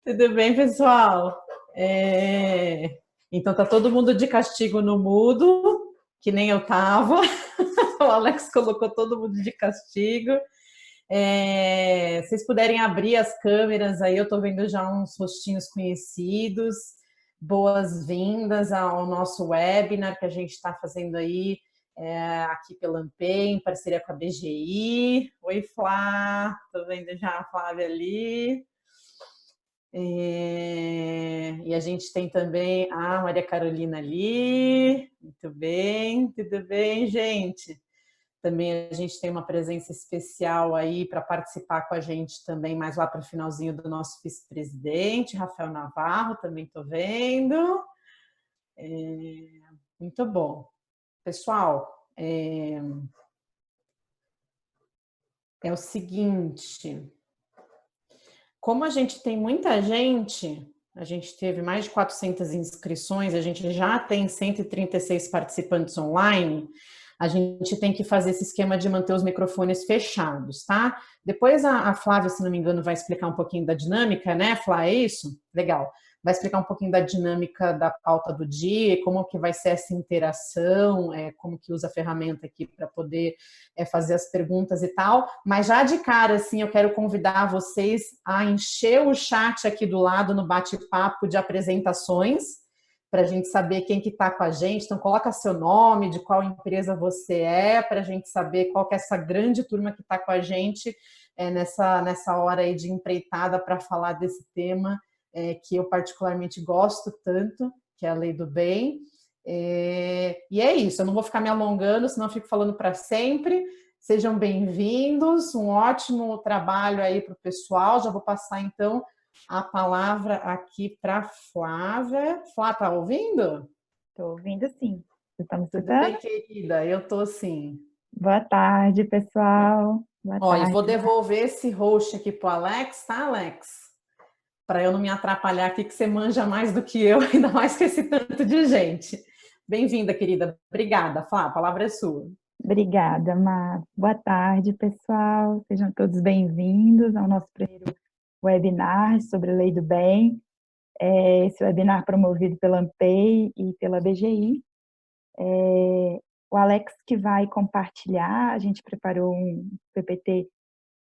Tudo bem, pessoal? Então tá todo mundo de castigo no mudo, que nem eu tava. O Alex colocou todo mundo de castigo. Se vocês puderem abrir as câmeras aí, eu tô vendo já uns rostinhos conhecidos. Boas-vindas ao nosso webinar que a gente está fazendo aí aqui pela Ampay, em parceria com a BGI. Oi, Flá, tô vendo já a Flávia ali. E a gente tem também a Maria Carolina ali. Muito bem, tudo bem, gente? Também a gente tem uma presença especial aí para participar com a gente também, mais lá para o finalzinho, do nosso vice-presidente, Rafael Navarro, também estou vendo. Muito bom. Pessoal, é o seguinte, como a gente tem muita gente, a gente teve mais de 400 inscrições, a gente já tem 136 participantes online, a gente tem que fazer esse esquema de manter os microfones fechados, tá? Depois a Flávia, se não me engano, vai explicar um pouquinho da dinâmica, né, Flá? É isso? Legal. Vai explicar um pouquinho da dinâmica da pauta do dia, como que vai ser essa interação, como que usa a ferramenta aqui para poder fazer as perguntas e tal, mas já de cara, assim, eu quero convidar vocês a encher o chat aqui do lado no bate-papo de apresentações, para a gente saber quem que está com a gente. Então, coloca seu nome, de qual empresa você é, para a gente saber qual que é essa grande turma que está com a gente nessa hora aí de empreitada para falar desse tema que eu particularmente gosto tanto, que é a lei do bem. E é isso, eu não vou ficar me alongando, senão eu fico falando para sempre. Sejam bem-vindos, um ótimo trabalho aí para o pessoal. Já vou passar, então, a palavra aqui para a Flávia. Flá, tá ouvindo? Estou ouvindo sim. Vocês estão me Tudo bem, escutando? querida? Eu estou sim. Boa tarde, pessoal. Boa Ó, eu vou tarde. devolver esse host aqui para o Alex, tá, Alex? Para eu não me atrapalhar aqui, que você manja mais do que eu, ainda mais com esse tanto de gente. Bem-vinda, querida. Obrigada, Flá, a palavra é sua. Obrigada, Mar. Boa tarde, pessoal. Sejam todos bem-vindos ao nosso primeiro webinar sobre a Lei do Bem. Esse webinar promovido pela Ampay e pela BGI. O Alex que vai compartilhar, a gente preparou um PPT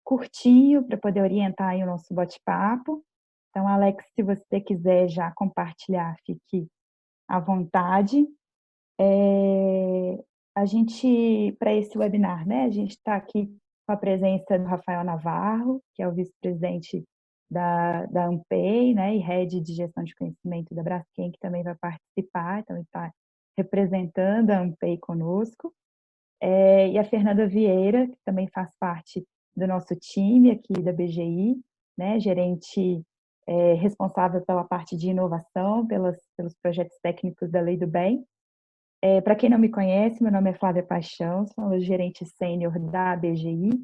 curtinho para poder orientar aí o nosso bate-papo. Então, Alex, se você quiser já compartilhar, fique à vontade. A gente, para esse webinar, né, a gente está aqui com a presença do Rafael Navarro, que é o vice-presidente da Ampay, né, e head de gestão de conhecimento da Braskem, que também vai participar, então ele está representando a Ampay conosco, e a Fernanda Vieira, que também faz parte do nosso time aqui da BGI, né, gerente responsável pela parte de inovação, pelos projetos técnicos da Lei do Bem. Para quem não me conhece, meu nome é Flávia Paixão, sou gerente sênior da BGI,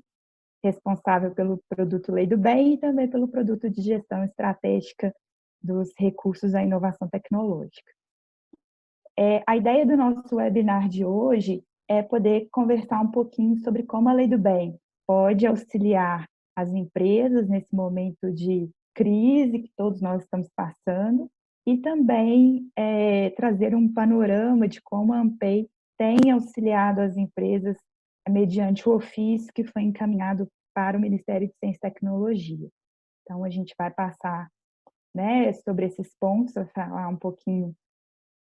responsável pelo produto Lei do Bem e também pelo produto de gestão estratégica dos recursos à inovação tecnológica. A ideia do nosso webinar de hoje é poder conversar um pouquinho sobre como a Lei do Bem pode auxiliar as empresas nesse momento de crise que todos nós estamos passando e também trazer um panorama de como a Ampay tem auxiliado as empresas mediante o ofício que foi encaminhado para o Ministério de Ciência e Tecnologia. Então, a gente vai passar, né, sobre esses pontos, vai falar um pouquinho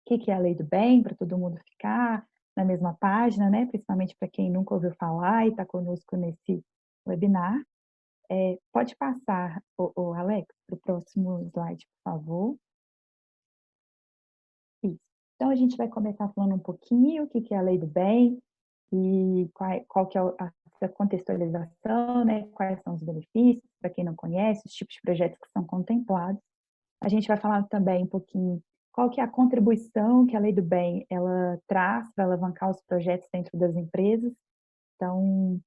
o que é a Lei do Bem, para todo mundo ficar na mesma página, né? Principalmente para quem nunca ouviu falar e está conosco nesse webinar. Pode passar, o Alex, para o próximo slide, por favor. Isso. Então, a gente vai começar falando um pouquinho o que é a Lei do Bem e qual que é a contextualização, né? Quais são os benefícios, para quem não conhece, os tipos de projetos que são contemplados. A gente vai falar também um pouquinho qual que é a contribuição que a Lei do Bem ela traz para alavancar os projetos dentro das empresas. Então,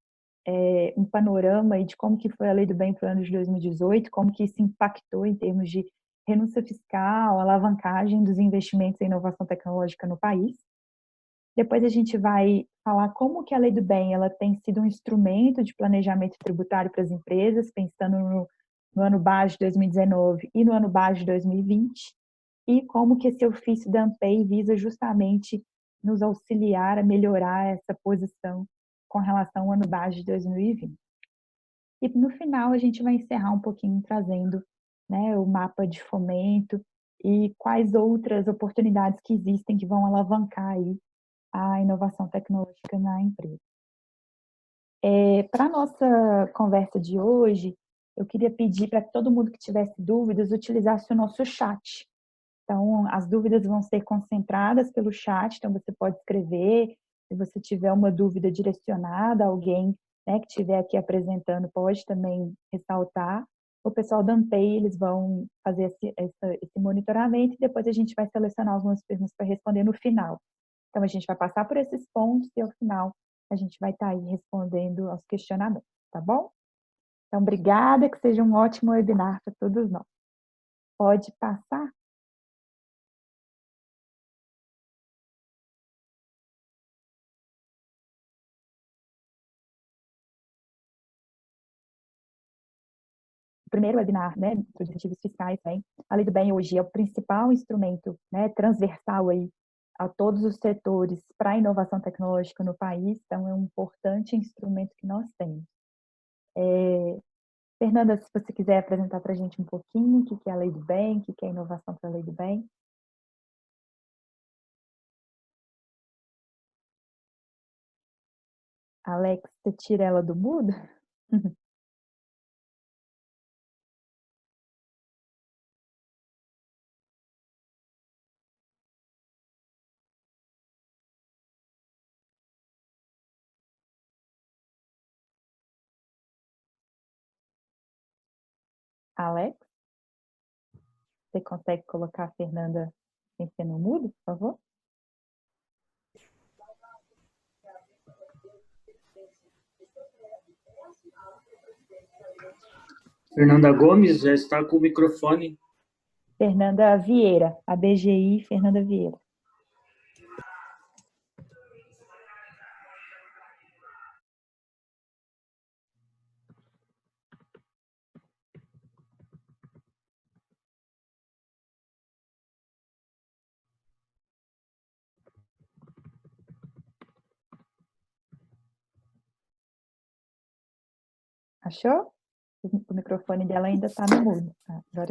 um panorama aí de como que foi a Lei do Bem para o ano de 2018, como que isso impactou em termos de renúncia fiscal, alavancagem dos investimentos em inovação tecnológica no país. Depois a gente vai falar como que a Lei do Bem ela tem sido um instrumento de planejamento tributário para as empresas, pensando no ano base de 2019 e no ano base de 2020, e como que esse ofício da ANPEI visa justamente nos auxiliar a melhorar essa posição com relação ao ano base de 2020. E no final a gente vai encerrar um pouquinho trazendo, né, o mapa de fomento e quais outras oportunidades que existem que vão alavancar aí a inovação tecnológica na empresa. Para a nossa conversa de hoje, eu queria pedir para que todo mundo que tivesse dúvidas utilizasse o nosso chat. Então, as dúvidas vão ser concentradas pelo chat, então você pode escrever, se você tiver uma dúvida direcionada a alguém, né, que estiver aqui apresentando, pode também ressaltar. O pessoal da ANPEI, eles vão fazer esse monitoramento e depois a gente vai selecionar algumas perguntas para responder no final. Então, a gente vai passar por esses pontos e, ao final, a gente vai estar aí respondendo aos questionamentos, tá bom? Então, obrigada, que seja um ótimo webinar para todos nós. Pode passar? O primeiro webinar, né, dos objetivos fiscais, né, a Lei do Bem hoje é o principal instrumento, né, transversal aí a todos os setores para a inovação tecnológica no país, então é um importante instrumento que nós temos. Fernanda, se você quiser apresentar para a gente um pouquinho o que é a Lei do Bem, o que é a inovação para a Lei do Bem. Alex, você tira ela do mudo? Alex, você consegue colocar a Fernanda sem ser no mudo, por favor? Fernanda Gomes já está com o microfone. Fernanda Vieira, a BGI Fernanda Vieira. Achou? O microfone dela ainda está no mudo.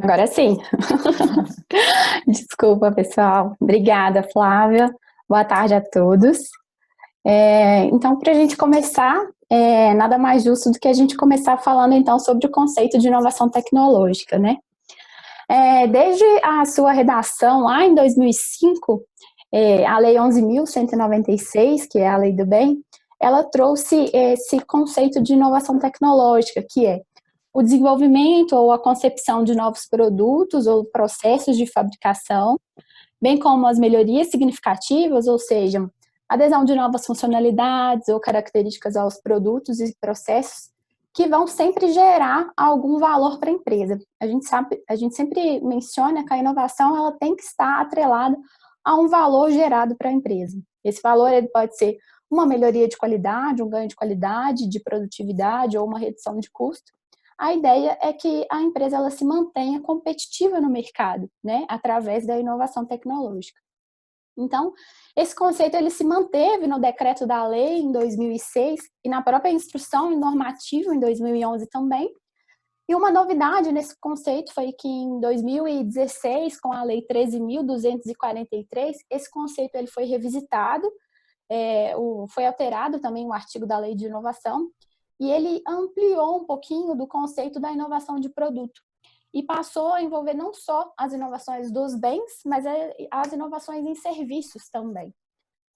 Agora sim. Desculpa, pessoal. Obrigada, Flávia. Boa tarde a todos. Então, para a gente começar, nada mais justo do que a gente começar falando, então, sobre o conceito de inovação tecnológica, né? Desde a sua redação, lá em 2005, a Lei 11.196, que é a Lei do Bem, ela trouxe esse conceito de inovação tecnológica, que é o desenvolvimento ou a concepção de novos produtos ou processos de fabricação, bem como as melhorias significativas, ou seja, adesão de novas funcionalidades ou características aos produtos e processos que vão sempre gerar algum valor para a empresa. A gente sempre menciona que a inovação ela tem que estar atrelada a um valor gerado para a empresa. Esse valor ele pode ser uma melhoria de qualidade, um ganho de qualidade, de produtividade ou uma redução de custo. A ideia é que a empresa ela se mantenha competitiva no mercado, né, através da inovação tecnológica. Então, esse conceito ele se manteve no decreto da lei em 2006 e na própria instrução normativa em 2011 também. E uma novidade nesse conceito foi que em 2016, com a lei 13.243, esse conceito ele foi revisitado, foi alterado também o artigo da lei de inovação, e ele ampliou um pouquinho do conceito da inovação de produto e passou a envolver não só as inovações dos bens, mas as inovações em serviços também.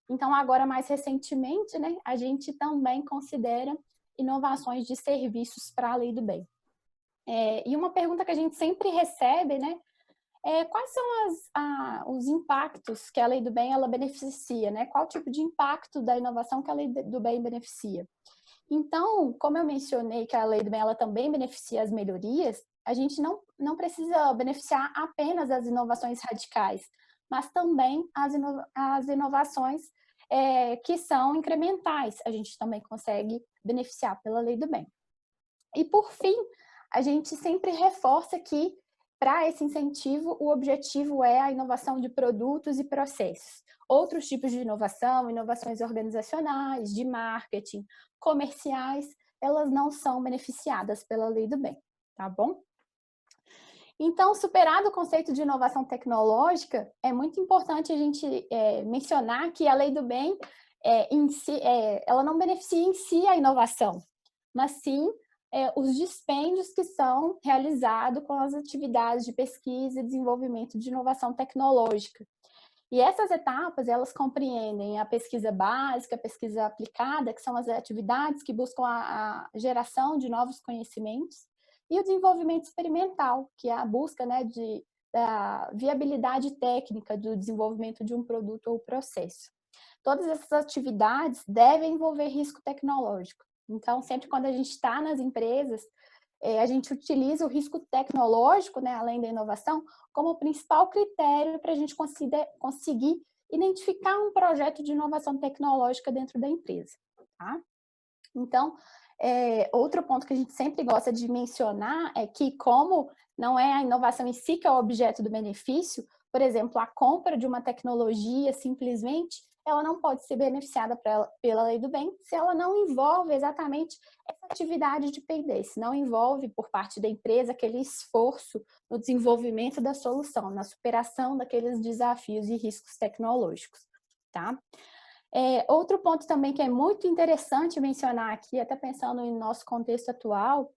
Então, agora, mais recentemente, né, a gente também considera inovações de serviços para a lei do bem. E uma pergunta que a gente sempre recebe, né, quais são os impactos que a lei do bem ela beneficia, né? Qual tipo de impacto da inovação que a lei do bem beneficia? Então, como eu mencionei que a lei do bem ela também beneficia as melhorias, a gente não precisa beneficiar apenas as inovações radicais, mas também as inovações que são incrementais. A gente também consegue beneficiar pela lei do bem. E, por fim, a gente sempre reforça que, para esse incentivo, o objetivo é a inovação de produtos e processos. Outros tipos de inovação, inovações organizacionais, de marketing, comerciais, elas não são beneficiadas pela Lei do Bem, tá bom? Então, superado o conceito de inovação tecnológica, é muito importante a gente mencionar que a Lei do Bem, ela não beneficia em si a inovação, mas sim os dispêndios que são realizados com as atividades de pesquisa e desenvolvimento de inovação tecnológica. E essas etapas, elas compreendem a pesquisa básica, a pesquisa aplicada, que são as atividades que buscam a geração de novos conhecimentos, e o desenvolvimento experimental, que é a busca, né, da viabilidade técnica do desenvolvimento de um produto ou processo. Todas essas atividades devem envolver risco tecnológico. Então, sempre quando a gente está nas empresas, a gente utiliza o risco tecnológico, né, além da inovação, como principal critério para a gente conseguir identificar um projeto de inovação tecnológica dentro da empresa. Tá? Então, outro ponto que a gente sempre gosta de mencionar é que, como não é a inovação em si que é o objeto do benefício, por exemplo, a compra de uma tecnologia simplesmente, ela não pode ser beneficiada pela Lei do Bem se ela não envolve exatamente essa atividade de P&D, se não envolve por parte da empresa aquele esforço no desenvolvimento da solução, na superação daqueles desafios e riscos tecnológicos, tá? Outro ponto também que é muito interessante mencionar aqui, até pensando em nosso contexto atual,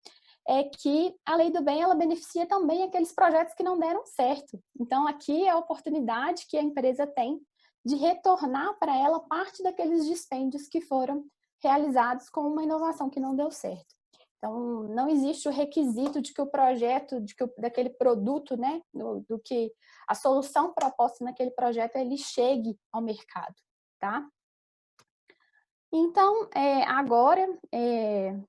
é que a Lei do Bem, ela beneficia também aqueles projetos que não deram certo. Então, aqui é a oportunidade que a empresa tem de retornar para ela parte daqueles dispêndios que foram realizados com uma inovação que não deu certo. Então, não existe o requisito de que o projeto, daquele produto, né, do que a solução proposta naquele projeto, ele chegue ao mercado, tá? Então, agora,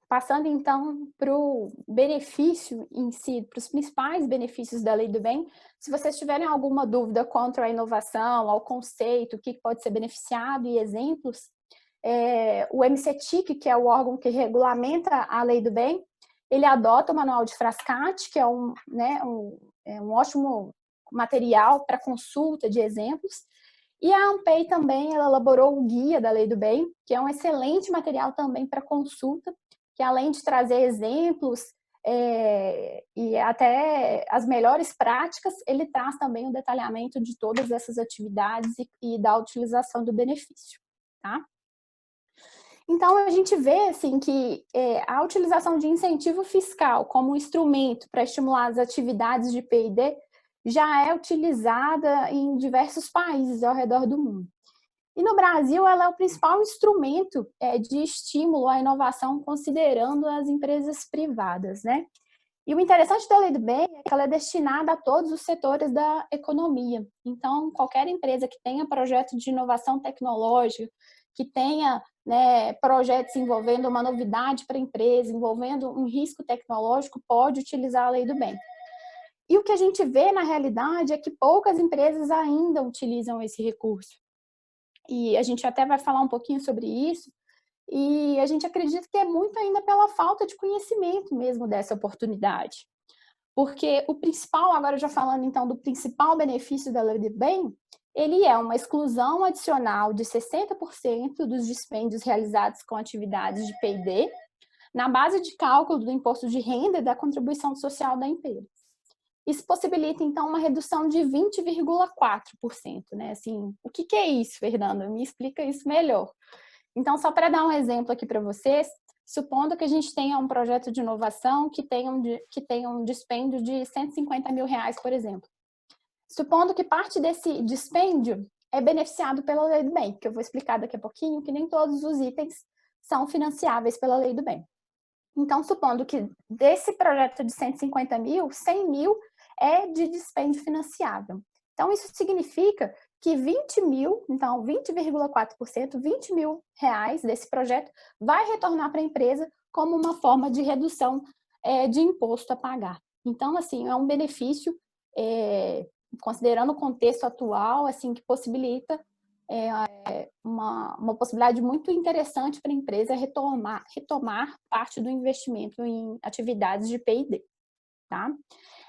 passando então para o benefício em si, para os principais benefícios da Lei do Bem, se vocês tiverem alguma dúvida quanto à inovação, ao conceito, o que pode ser beneficiado e exemplos, o MCTIC, que é o órgão que regulamenta a Lei do Bem, ele adota o Manual de Frascati, que é um ótimo material para consulta de exemplos. E a ANPEI também ela elaborou o Guia da Lei do Bem, que é um excelente material também para consulta, que além de trazer exemplos e até as melhores práticas, ele traz também um detalhamento de todas essas atividades e da utilização do benefício, tá? Então, a gente vê assim, que a utilização de incentivo fiscal como instrumento para estimular as atividades de P&D já é utilizada em diversos países ao redor do mundo. E no Brasil, ela é o principal instrumento de estímulo à inovação, considerando as empresas privadas, né? E o interessante da Lei do Bem é que ela é destinada a todos os setores da economia. Então, qualquer empresa que tenha projeto de inovação tecnológica, que tenha projetos envolvendo uma novidade para a empresa, envolvendo um risco tecnológico, pode utilizar a Lei do Bem. E o que a gente vê, na realidade, é que poucas empresas ainda utilizam esse recurso. E a gente até vai falar um pouquinho sobre isso, e a gente acredita que é muito ainda pela falta de conhecimento mesmo dessa oportunidade. Porque o principal, agora já falando então do principal benefício da Lei do Bem, ele é uma exclusão adicional de 60% dos dispêndios realizados com atividades de P&D na base de cálculo do imposto de renda e da contribuição social da empresa. Isso possibilita, então, uma redução de 20,4%, né? Assim, o que é isso, Fernanda? Me explica isso melhor. Então, só para dar um exemplo aqui para vocês, supondo que a gente tenha um projeto de inovação que tenha um dispêndio de R$150 mil, por exemplo. Supondo que parte desse dispêndio é beneficiado pela Lei do Bem, que eu vou explicar daqui a pouquinho, que nem todos os itens são financiáveis pela Lei do Bem. Então, supondo que desse projeto de 150 mil, 100 mil é de dispêndio financiável. Então, isso significa que 20 mil, então 20,4%, 20 mil reais desse projeto vai retornar para a empresa como uma forma de redução de imposto a pagar. Então, assim, é um benefício, considerando o contexto atual, assim, que possibilita uma possibilidade muito interessante para a empresa retomar parte do investimento em atividades de P&D, tá?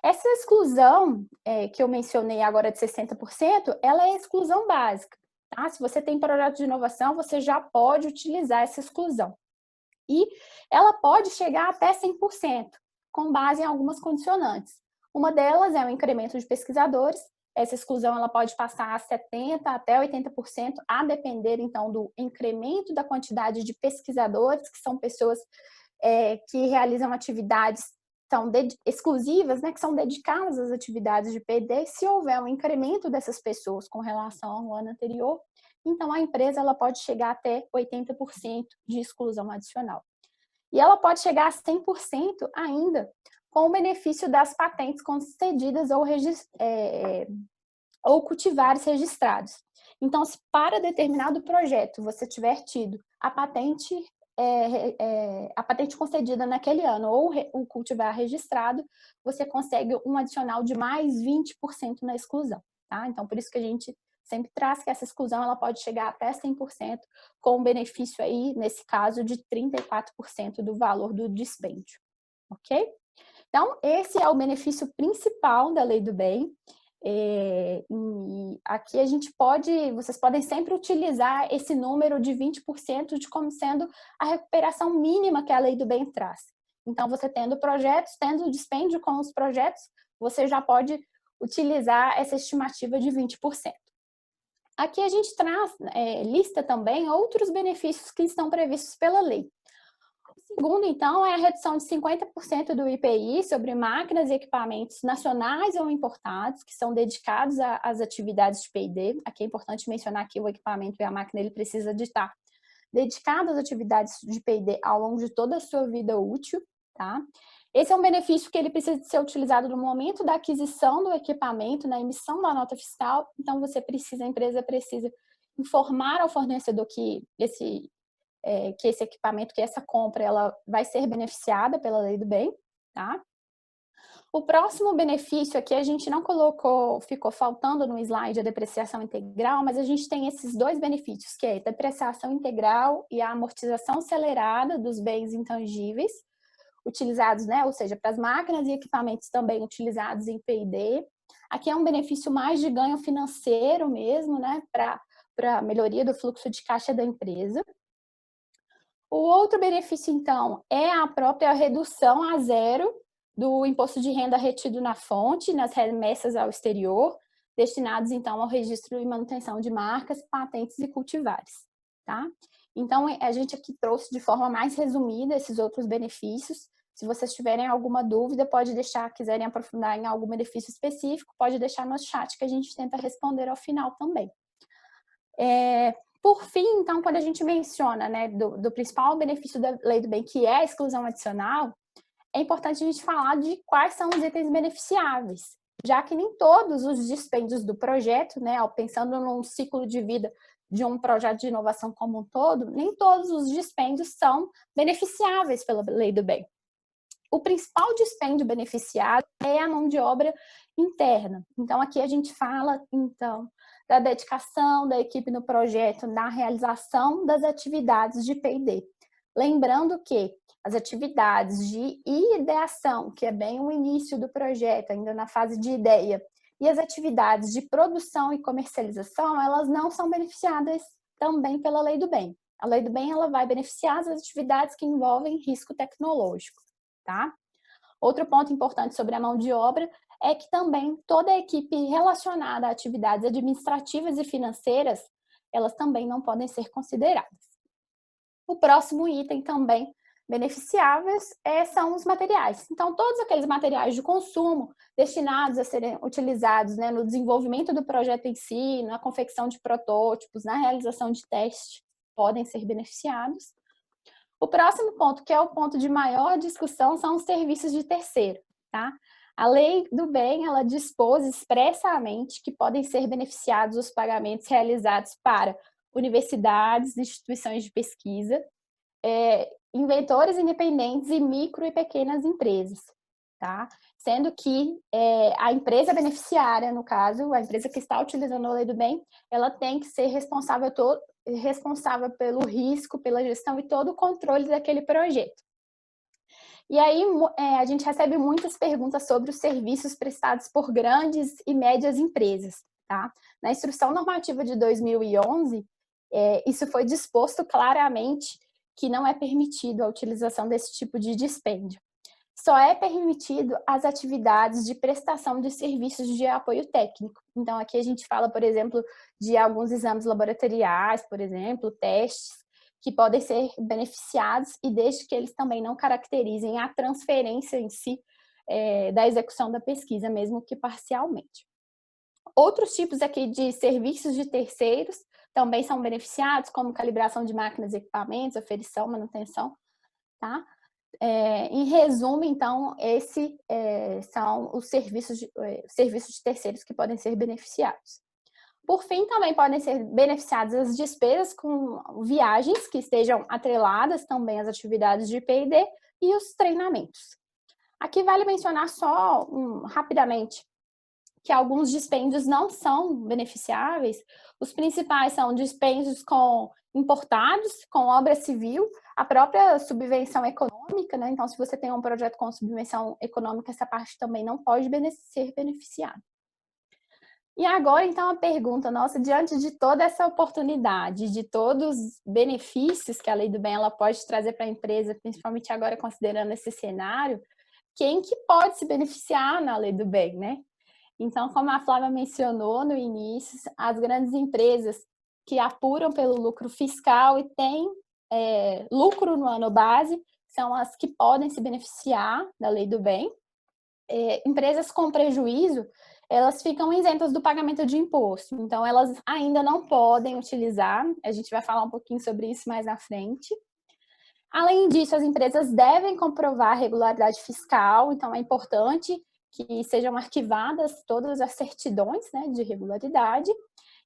Essa exclusão que eu mencionei agora de 60%, ela é exclusão básica, tá? Se você tem projeto de inovação, você já pode utilizar essa exclusão. E ela pode chegar até 100%, com base em algumas condicionantes. Uma delas é o incremento de pesquisadores. Essa exclusão ela pode passar a 70% até 80%, a depender, então, do incremento da quantidade de pesquisadores, que são pessoas que realizam atividades exclusivas, né, que são dedicadas às atividades de P&D. Se houver um incremento dessas pessoas com relação ao ano anterior, então a empresa ela pode chegar até 80% de exclusão adicional. E ela pode chegar a 100% ainda com o benefício das patentes concedidas ou cultivares registrados. Então, se para determinado projeto você tiver tido a patente concedida naquele ano ou o cultivar registrado, você consegue um adicional de mais 20% na exclusão, tá? Então, por isso que a gente sempre traz que essa exclusão ela pode chegar até 100%, com um benefício aí, nesse caso, de 34% do valor do dispêndio, ok? Então, esse é o benefício principal da Lei do Bem. E aqui vocês podem sempre utilizar esse número de 20% de como sendo a recuperação mínima que a Lei do Bem traz. Então, você tendo projetos, tendo dispêndio com os projetos, você já pode utilizar essa estimativa de 20%. Aqui a gente lista também outros benefícios que estão previstos pela lei. O segundo, então, é a redução de 50% do IPI sobre máquinas e equipamentos nacionais ou importados, que são dedicados às atividades de P&D. Aqui é importante mencionar que o equipamento e a máquina ele precisa de estar dedicado às atividades de P&D ao longo de toda a sua vida útil, tá? Esse é um benefício que ele precisa de ser utilizado no momento da aquisição do equipamento, na emissão da nota fiscal. Então, a empresa precisa informar ao fornecedor que esse equipamento, que essa compra, ela vai ser beneficiada pela Lei do Bem, tá? O próximo benefício aqui a gente não colocou, ficou faltando no slide a depreciação integral, mas a gente tem esses dois benefícios, que é a depreciação integral e a amortização acelerada dos bens intangíveis, utilizados, né, ou seja, para as máquinas e equipamentos também utilizados em P&D. Aqui é um benefício mais de ganho financeiro mesmo, né, para a melhoria do fluxo de caixa da empresa. O outro benefício, então, é a própria redução a zero do imposto de renda retido na fonte, nas remessas ao exterior, destinados, então, ao registro e manutenção de marcas, patentes e cultivares, tá? Então, a gente aqui trouxe de forma mais resumida esses outros benefícios. Se vocês tiverem alguma dúvida, pode deixar, quiserem aprofundar em algum benefício específico, pode deixar no chat que a gente tenta responder ao final também. Por fim, então, quando a gente menciona, né, do principal benefício da Lei do Bem, que é a exclusão adicional, é importante a gente falar de quais são os itens beneficiáveis, já que nem todos os dispêndios do projeto, né, pensando num ciclo de vida de um projeto de inovação como um todo, nem todos os dispêndios são beneficiáveis pela Lei do Bem. O principal dispêndio beneficiado é a mão de obra interna. Então, aqui a gente fala, então, da dedicação da equipe no projeto, na realização das atividades de P&D. Lembrando que as atividades de ideação, que é bem o início do projeto, ainda na fase de ideia, e as atividades de produção e comercialização, elas não são beneficiadas também pela Lei do Bem. A Lei do Bem ela vai beneficiar as atividades que envolvem risco tecnológico, tá? Outro ponto importante sobre a mão de obra é que também toda a equipe relacionada a atividades administrativas e financeiras, elas também não podem ser consideradas. O próximo item também beneficiáveis são os materiais. Então, todos aqueles materiais de consumo destinados a serem utilizados, né, no desenvolvimento do projeto em si, na confecção de protótipos, na realização de testes, podem ser beneficiados. O próximo ponto, que é o ponto de maior discussão, são os serviços de terceiro, tá? A Lei do Bem, ela dispôs expressamente que podem ser beneficiados os pagamentos realizados para universidades, instituições de pesquisa, inventores independentes e micro e pequenas empresas, tá? Sendo que a empresa beneficiária, no caso, a empresa que está utilizando a Lei do Bem, ela tem que ser responsável pelo risco, pela gestão e todo o controle daquele projeto. E aí a gente recebe muitas perguntas sobre os serviços prestados por grandes e médias empresas, tá? Na Instrução Normativa de 2011, isso foi disposto claramente que não é permitido a utilização desse tipo de dispêndio. Só é permitido as atividades de prestação de serviços de apoio técnico. Então, aqui a gente fala, por exemplo, de alguns exames laboratoriais, por exemplo, testes, que podem ser beneficiados e desde que eles também não caracterizem a transferência em si da execução da pesquisa, mesmo que parcialmente. Outros tipos aqui de serviços de terceiros também são beneficiados, como calibração de máquinas e equipamentos, aferição, manutenção, tá? Em resumo, então, esses são os serviços de terceiros que podem ser beneficiados. Por fim, também podem ser beneficiadas as despesas com viagens que estejam atreladas também às atividades de P&D e os treinamentos. Aqui vale mencionar só rapidamente que alguns dispêndios não são beneficiáveis. Os principais são dispêndios importados, com obra civil, a própria subvenção econômica, né? Então, se você tem um projeto com subvenção econômica, essa parte também não pode ser beneficiada. E agora, então, a pergunta nossa, diante de toda essa oportunidade, de todos os benefícios que a Lei do Bem ela pode trazer para a empresa, principalmente agora considerando esse cenário, quem que pode se beneficiar na Lei do Bem, né? Então, como a Flávia mencionou no início, as grandes empresas que apuram pelo lucro fiscal e têm lucro no ano base são as que podem se beneficiar da Lei do Bem. Empresas com prejuízo, elas ficam isentas do pagamento de imposto, então elas ainda não podem utilizar, a gente vai falar um pouquinho sobre isso mais na frente. Além disso, as empresas devem comprovar a regularidade fiscal, então é importante que sejam arquivadas todas as certidões, né, de regularidade,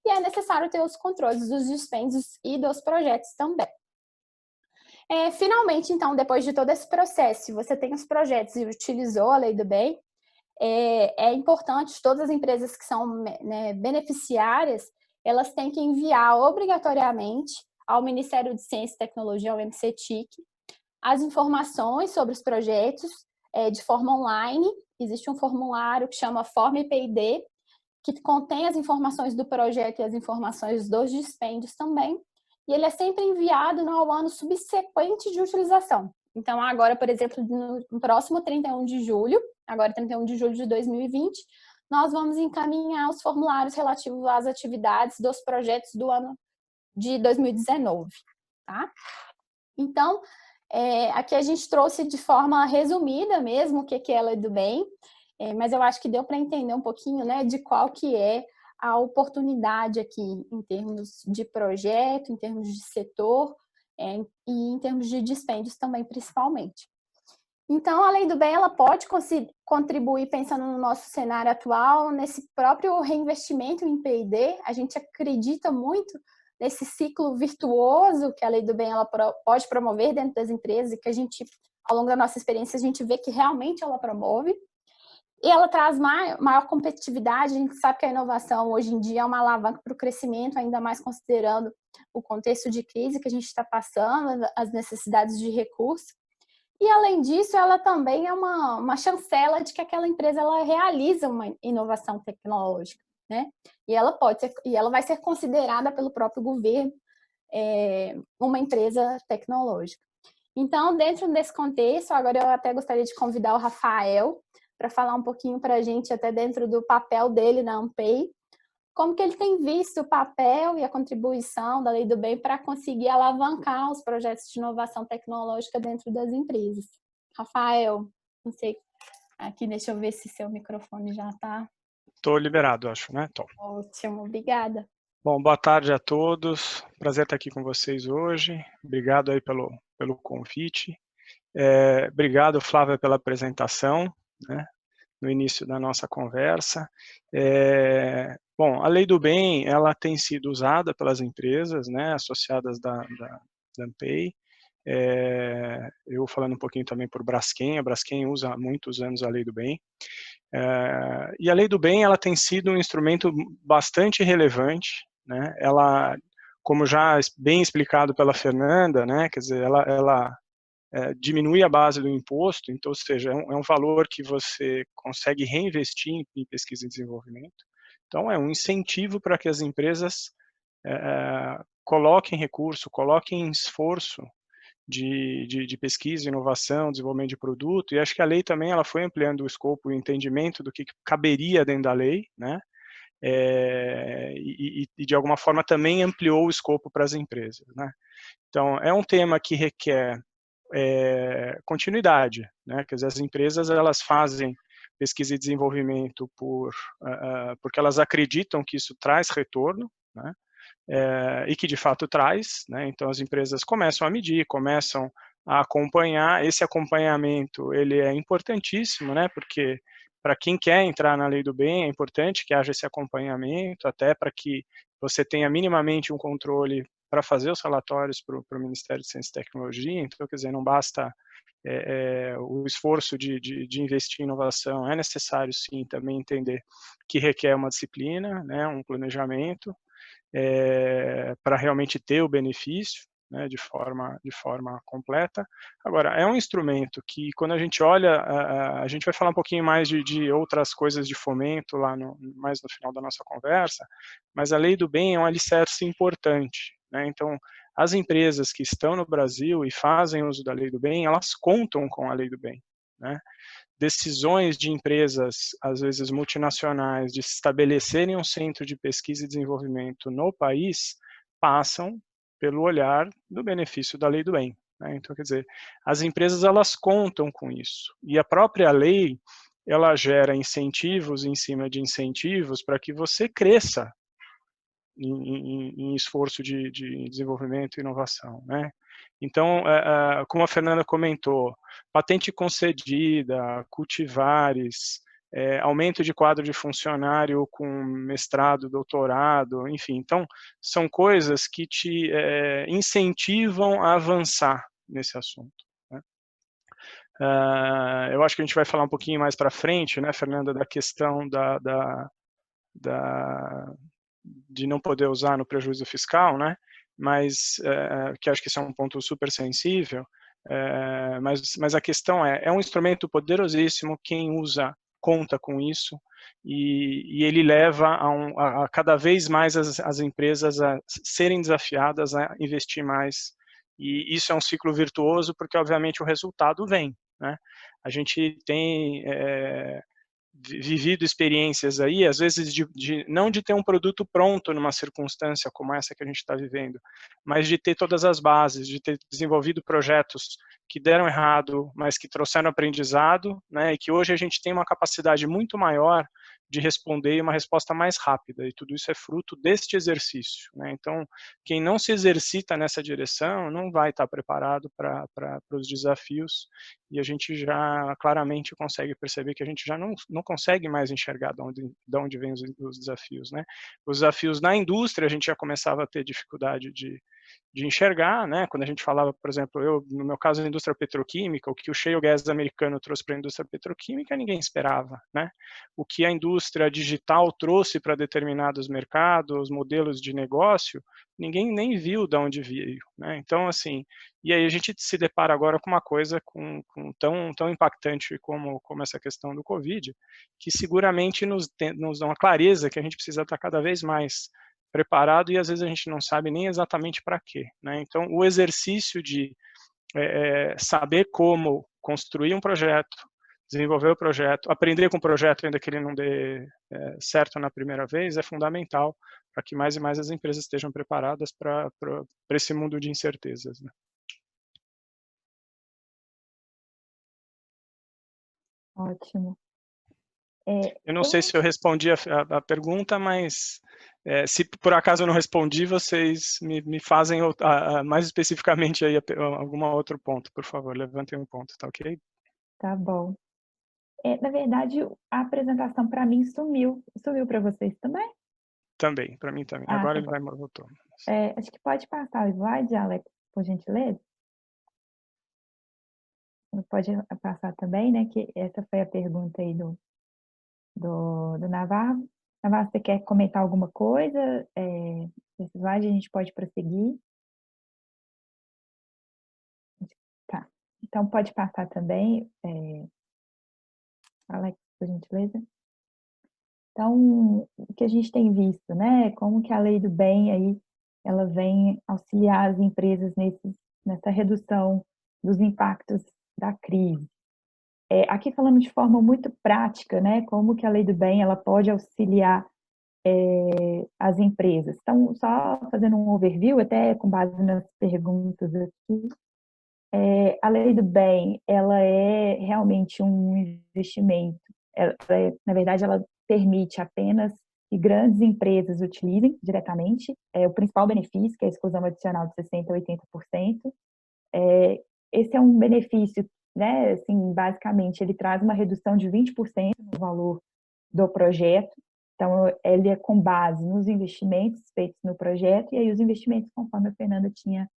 e é necessário ter os controles dos dispêndios e dos projetos também. Finalmente, então, depois de todo esse processo, se você tem os projetos e utilizou a Lei do Bem, é importante, todas as empresas que são, né, beneficiárias, elas têm que enviar obrigatoriamente ao Ministério de Ciência e Tecnologia, ao MCTIC, as informações sobre os projetos de forma online. Existe um formulário que chama Forma PID, que contém as informações do projeto e as informações dos dispêndios também, e ele é sempre enviado no ano subsequente de utilização. Então, agora, por exemplo, no próximo 31 de julho, agora 31 de julho de 2020, nós vamos encaminhar os formulários relativos às atividades dos projetos do ano de 2019, tá? Então, aqui a gente trouxe de forma resumida mesmo o que é a Lei do Bem, mas eu acho que deu para entender um pouquinho, né, de qual que é a oportunidade aqui em termos de projeto, em termos de setor e em termos de dispêndios também, principalmente. Então, a Lei do Bem ela pode contribuir, pensando no nosso cenário atual, nesse próprio reinvestimento em P&D. A gente acredita muito nesse ciclo virtuoso que a Lei do Bem ela pode promover dentro das empresas e que a gente, ao longo da nossa experiência, a gente vê que realmente ela promove. E ela traz maior competitividade. A gente sabe que a inovação hoje em dia é uma alavanca para o crescimento, ainda mais considerando o contexto de crise que a gente está passando, as necessidades de recursos. E, além disso, ela também é uma chancela de que aquela empresa ela realiza uma inovação tecnológica, né? E ela vai ser considerada pelo próprio governo uma empresa tecnológica. Então, dentro desse contexto, agora eu até gostaria de convidar o Rafael para falar um pouquinho para a gente, até dentro do papel dele na Ampay, como que ele tem visto o papel e a contribuição da Lei do Bem para conseguir alavancar os projetos de inovação tecnológica dentro das empresas. Rafael, não sei, aqui deixa eu ver se seu microfone já está. Estou liberado, acho, né? Tô. Ótimo, obrigada. Bom, boa tarde a todos. Prazer estar aqui com vocês hoje. Obrigado aí pelo convite. Obrigado, Flávia, pela apresentação, né, no início da nossa conversa. Bom, a Lei do Bem, ela tem sido usada pelas empresas, né, associadas da Ampay. Eu falando um pouquinho também por Braskem, a Braskem usa há muitos anos a Lei do Bem. E a Lei do Bem, ela tem sido um instrumento bastante relevante, né, ela, como já bem explicado pela Fernanda, né, quer dizer, ela diminui a base do imposto, então, ou seja, é um valor que você consegue reinvestir em pesquisa e desenvolvimento. Então, é um incentivo para que as empresas coloquem recurso, coloquem esforço de pesquisa, inovação, desenvolvimento de produto, e acho que a lei também ela foi ampliando o escopo e o entendimento do que caberia dentro da lei, né? E de alguma forma também ampliou o escopo para as empresas, né? Então, é um tema que requer continuidade, né? Quer dizer, as empresas elas fazem pesquisa e desenvolvimento porque elas acreditam que isso traz retorno, né? E que de fato traz, né? Então as empresas começam a medir, começam a acompanhar. Esse acompanhamento ele é importantíssimo, né? Porque para quem quer entrar na lei do bem é importante que haja esse acompanhamento, até para que você tenha minimamente um controle para fazer os relatórios para o Ministério de Ciência e Tecnologia. Então, quer dizer, não basta o esforço de investir em inovação, é necessário sim também entender que requer uma disciplina, né? Um planejamento, para realmente ter o benefício, né, de forma completa. Agora, é um instrumento que, quando a gente olha, a gente vai falar um pouquinho mais de outras coisas de fomento lá mais no final da nossa conversa, mas a lei do bem é um alicerce importante, né? Então, as empresas que estão no Brasil e fazem uso da lei do bem, elas contam com a lei do bem, né? Decisões de empresas, às vezes multinacionais, de se estabelecerem um centro de pesquisa e desenvolvimento no país, passam pelo olhar do benefício da lei do bem, né? Então, quer dizer, as empresas elas contam com isso. E a própria lei, ela gera incentivos em cima de incentivos para que você cresça em esforço de desenvolvimento e inovação, né? Então, como a Fernanda comentou, patente concedida, cultivares, aumento de quadro de funcionário com mestrado, doutorado, enfim. Então, são coisas que te incentivam a avançar nesse assunto, né? Eu acho que a gente vai falar um pouquinho mais para frente, né, Fernanda, da questão de não poder usar no prejuízo fiscal, né? Mas que acho que isso é um ponto super sensível. Mas a questão é um instrumento poderosíssimo. Quem usa conta com isso e ele leva a cada vez mais as empresas a serem desafiadas a investir mais. E isso é um ciclo virtuoso porque obviamente o resultado vem, né? A gente tem vivido experiências aí, às vezes não de ter um produto pronto numa circunstância como essa que a gente está vivendo, mas de ter todas as bases, de ter desenvolvido projetos que deram errado, mas que trouxeram aprendizado, né, e que hoje a gente tem uma capacidade muito maior de responder e uma resposta mais rápida, e tudo isso é fruto deste exercício, né? Então, quem não se exercita nessa direção não vai estar preparado para os desafios, e a gente já claramente consegue perceber que a gente já não consegue mais enxergar de onde vêm os desafios, né? Os desafios na indústria a gente já começava a ter dificuldade de enxergar, né? Quando a gente falava, por exemplo, no meu caso, a indústria petroquímica, o que o shale gas americano trouxe para a indústria petroquímica, ninguém esperava, né? O que a indústria digital trouxe para determinados mercados, modelos de negócio, ninguém nem viu de onde veio, né? Então, assim, e aí a gente se depara agora com uma coisa tão impactante como essa questão do Covid, que seguramente nos dá uma clareza que a gente precisa estar cada vez mais preparado e às vezes a gente não sabe nem exatamente para quê, né? Então, o exercício de saber como construir um projeto, desenvolver o projeto, aprender com o projeto ainda que ele não dê certo na primeira vez, é fundamental para que mais e mais as empresas estejam preparadas para esse mundo de incertezas, né? Ótimo. Eu não sei se eu respondi a pergunta, mas se por acaso eu não respondi, vocês me fazem mais especificamente aí algum outro ponto, por favor, levantem um ponto, tá ok? Tá bom. Na verdade, a apresentação para mim sumiu. Sumiu para vocês também? Também, para mim também. Ah, Agora tá ele bom. voltou. Acho que pode passar o slide, Alex, por gentileza. Pode passar também, né? Que essa foi a pergunta aí do Navarro. Navarro, você quer comentar alguma coisa? Nesse slide a gente pode prosseguir. Tá. Então, pode passar também, Alex, por gentileza. Então, o que a gente tem visto, né? Como que a lei do bem aí, ela vem auxiliar as empresas nessa redução dos impactos da crise. Aqui falando de forma muito prática, né? Como que a lei do bem, ela pode auxiliar as empresas. Então, só fazendo um overview, até com base nas perguntas aqui, a lei do bem, ela é realmente um investimento. Na verdade, ela permite apenas que grandes empresas utilizem diretamente. O principal benefício, que é a exclusão adicional de 60% a 80%. Esse é um benefício, né, assim, basicamente, ele traz uma redução de 20% no valor do projeto. Então, ele é com base nos investimentos feitos no projeto, e aí os investimentos, conforme a Fernanda tinha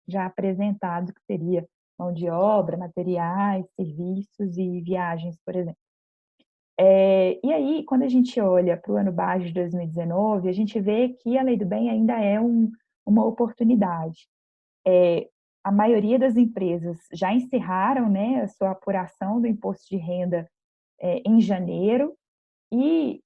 já apresentado, que seria mão de obra, materiais, serviços e viagens, por exemplo. E aí, quando a gente olha para o ano base de 2019, a gente vê que a Lei do Bem ainda é uma oportunidade. A maioria das empresas já encerraram, né, a sua apuração do imposto de renda em janeiro, e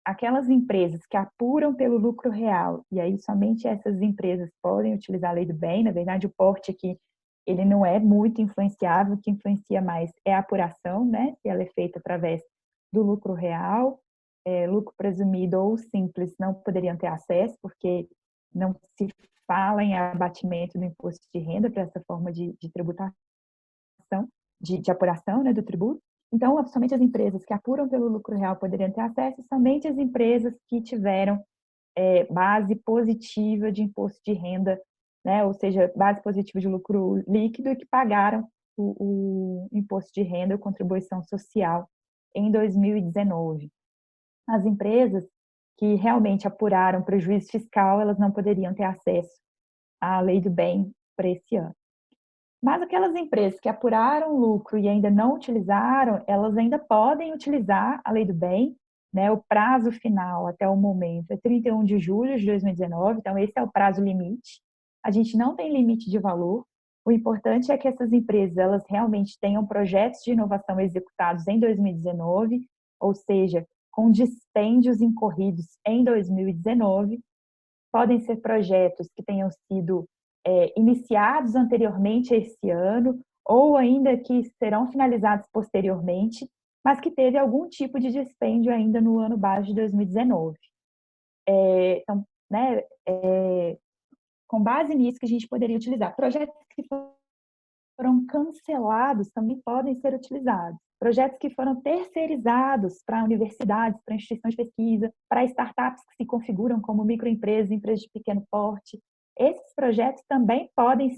aquelas empresas que apuram pelo lucro real, e aí somente essas empresas podem utilizar a Lei do Bem. Na verdade, o porte aqui, ele não é muito influenciável, o que influencia mais é a apuração, né, se ela é feita através do lucro real. Lucro presumido ou simples não poderiam ter acesso, porque não se fala em abatimento do imposto de renda para essa forma de tributação, de apuração, né, do tributo. Então, somente as empresas que apuram pelo lucro real poderiam ter acesso, somente as empresas que tiveram base positiva de imposto de renda, né, ou seja, base positiva de lucro líquido, e que pagaram o imposto de renda ou contribuição social em 2019. As empresas que realmente apuraram prejuízo fiscal, elas não poderiam ter acesso à Lei do Bem para esse ano. Mas aquelas empresas que apuraram lucro e ainda não utilizaram, elas ainda podem utilizar a Lei do Bem, né? O prazo final até o momento é 31 de julho de 2019, então esse é o prazo limite. A gente não tem limite de valor. O importante é que essas empresas, elas realmente tenham projetos de inovação executados em 2019, ou seja, com dispêndios incorridos em 2019. Podem ser projetos que tenham sido iniciados anteriormente a esse ano, ou ainda que serão finalizados posteriormente, mas que teve algum tipo de dispêndio ainda no ano base de 2019. Então, né, com base nisso que a gente poderia utilizar. Projetos que foram cancelados também podem ser utilizados. Projetos que foram terceirizados para universidades, para instituições de pesquisa, para startups que se configuram como microempresas, empresas de pequeno porte. Esses projetos também podem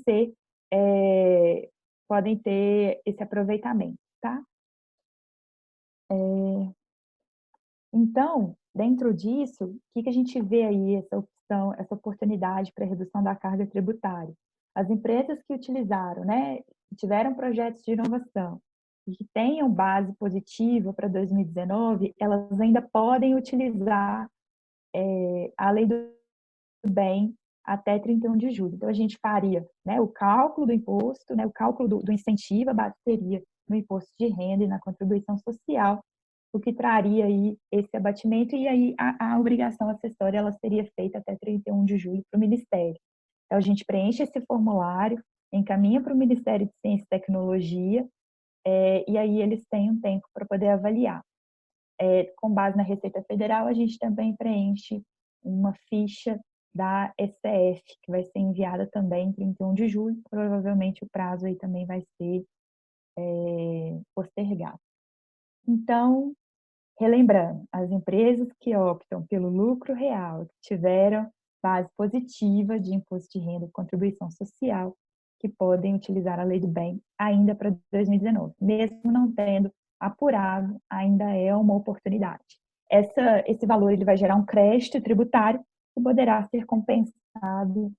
ter esse aproveitamento, tá? Então, dentro disso, o que a gente vê aí, essa opção, essa oportunidade para redução da carga tributária? As empresas que utilizaram, né, que tiveram projetos de inovação e que tenham base positiva para 2019, elas ainda podem utilizar a Lei do Bem até 31 de julho. Então, a gente faria, né, o cálculo do imposto, né, o cálculo do incentivo, a base seria no imposto de renda e na contribuição social, o que traria aí esse abatimento, e aí a obrigação acessória ela seria feita até 31 de julho para o Ministério. Então, a gente preenche esse formulário, encaminha para o Ministério de Ciência e Tecnologia, e aí eles têm um tempo para poder avaliar. Com base na Receita Federal, a gente também preenche uma ficha da STF, que vai ser enviada também em 31 de julho, provavelmente o prazo aí também vai ser postergado. Então, relembrando, as empresas que optam pelo lucro real, que tiveram base positiva de imposto de renda e contribuição social, que podem utilizar a Lei do Bem ainda para 2019. Mesmo não tendo apurado, ainda é uma oportunidade. Esse valor ele vai gerar um crédito tributário que poderá ser compensado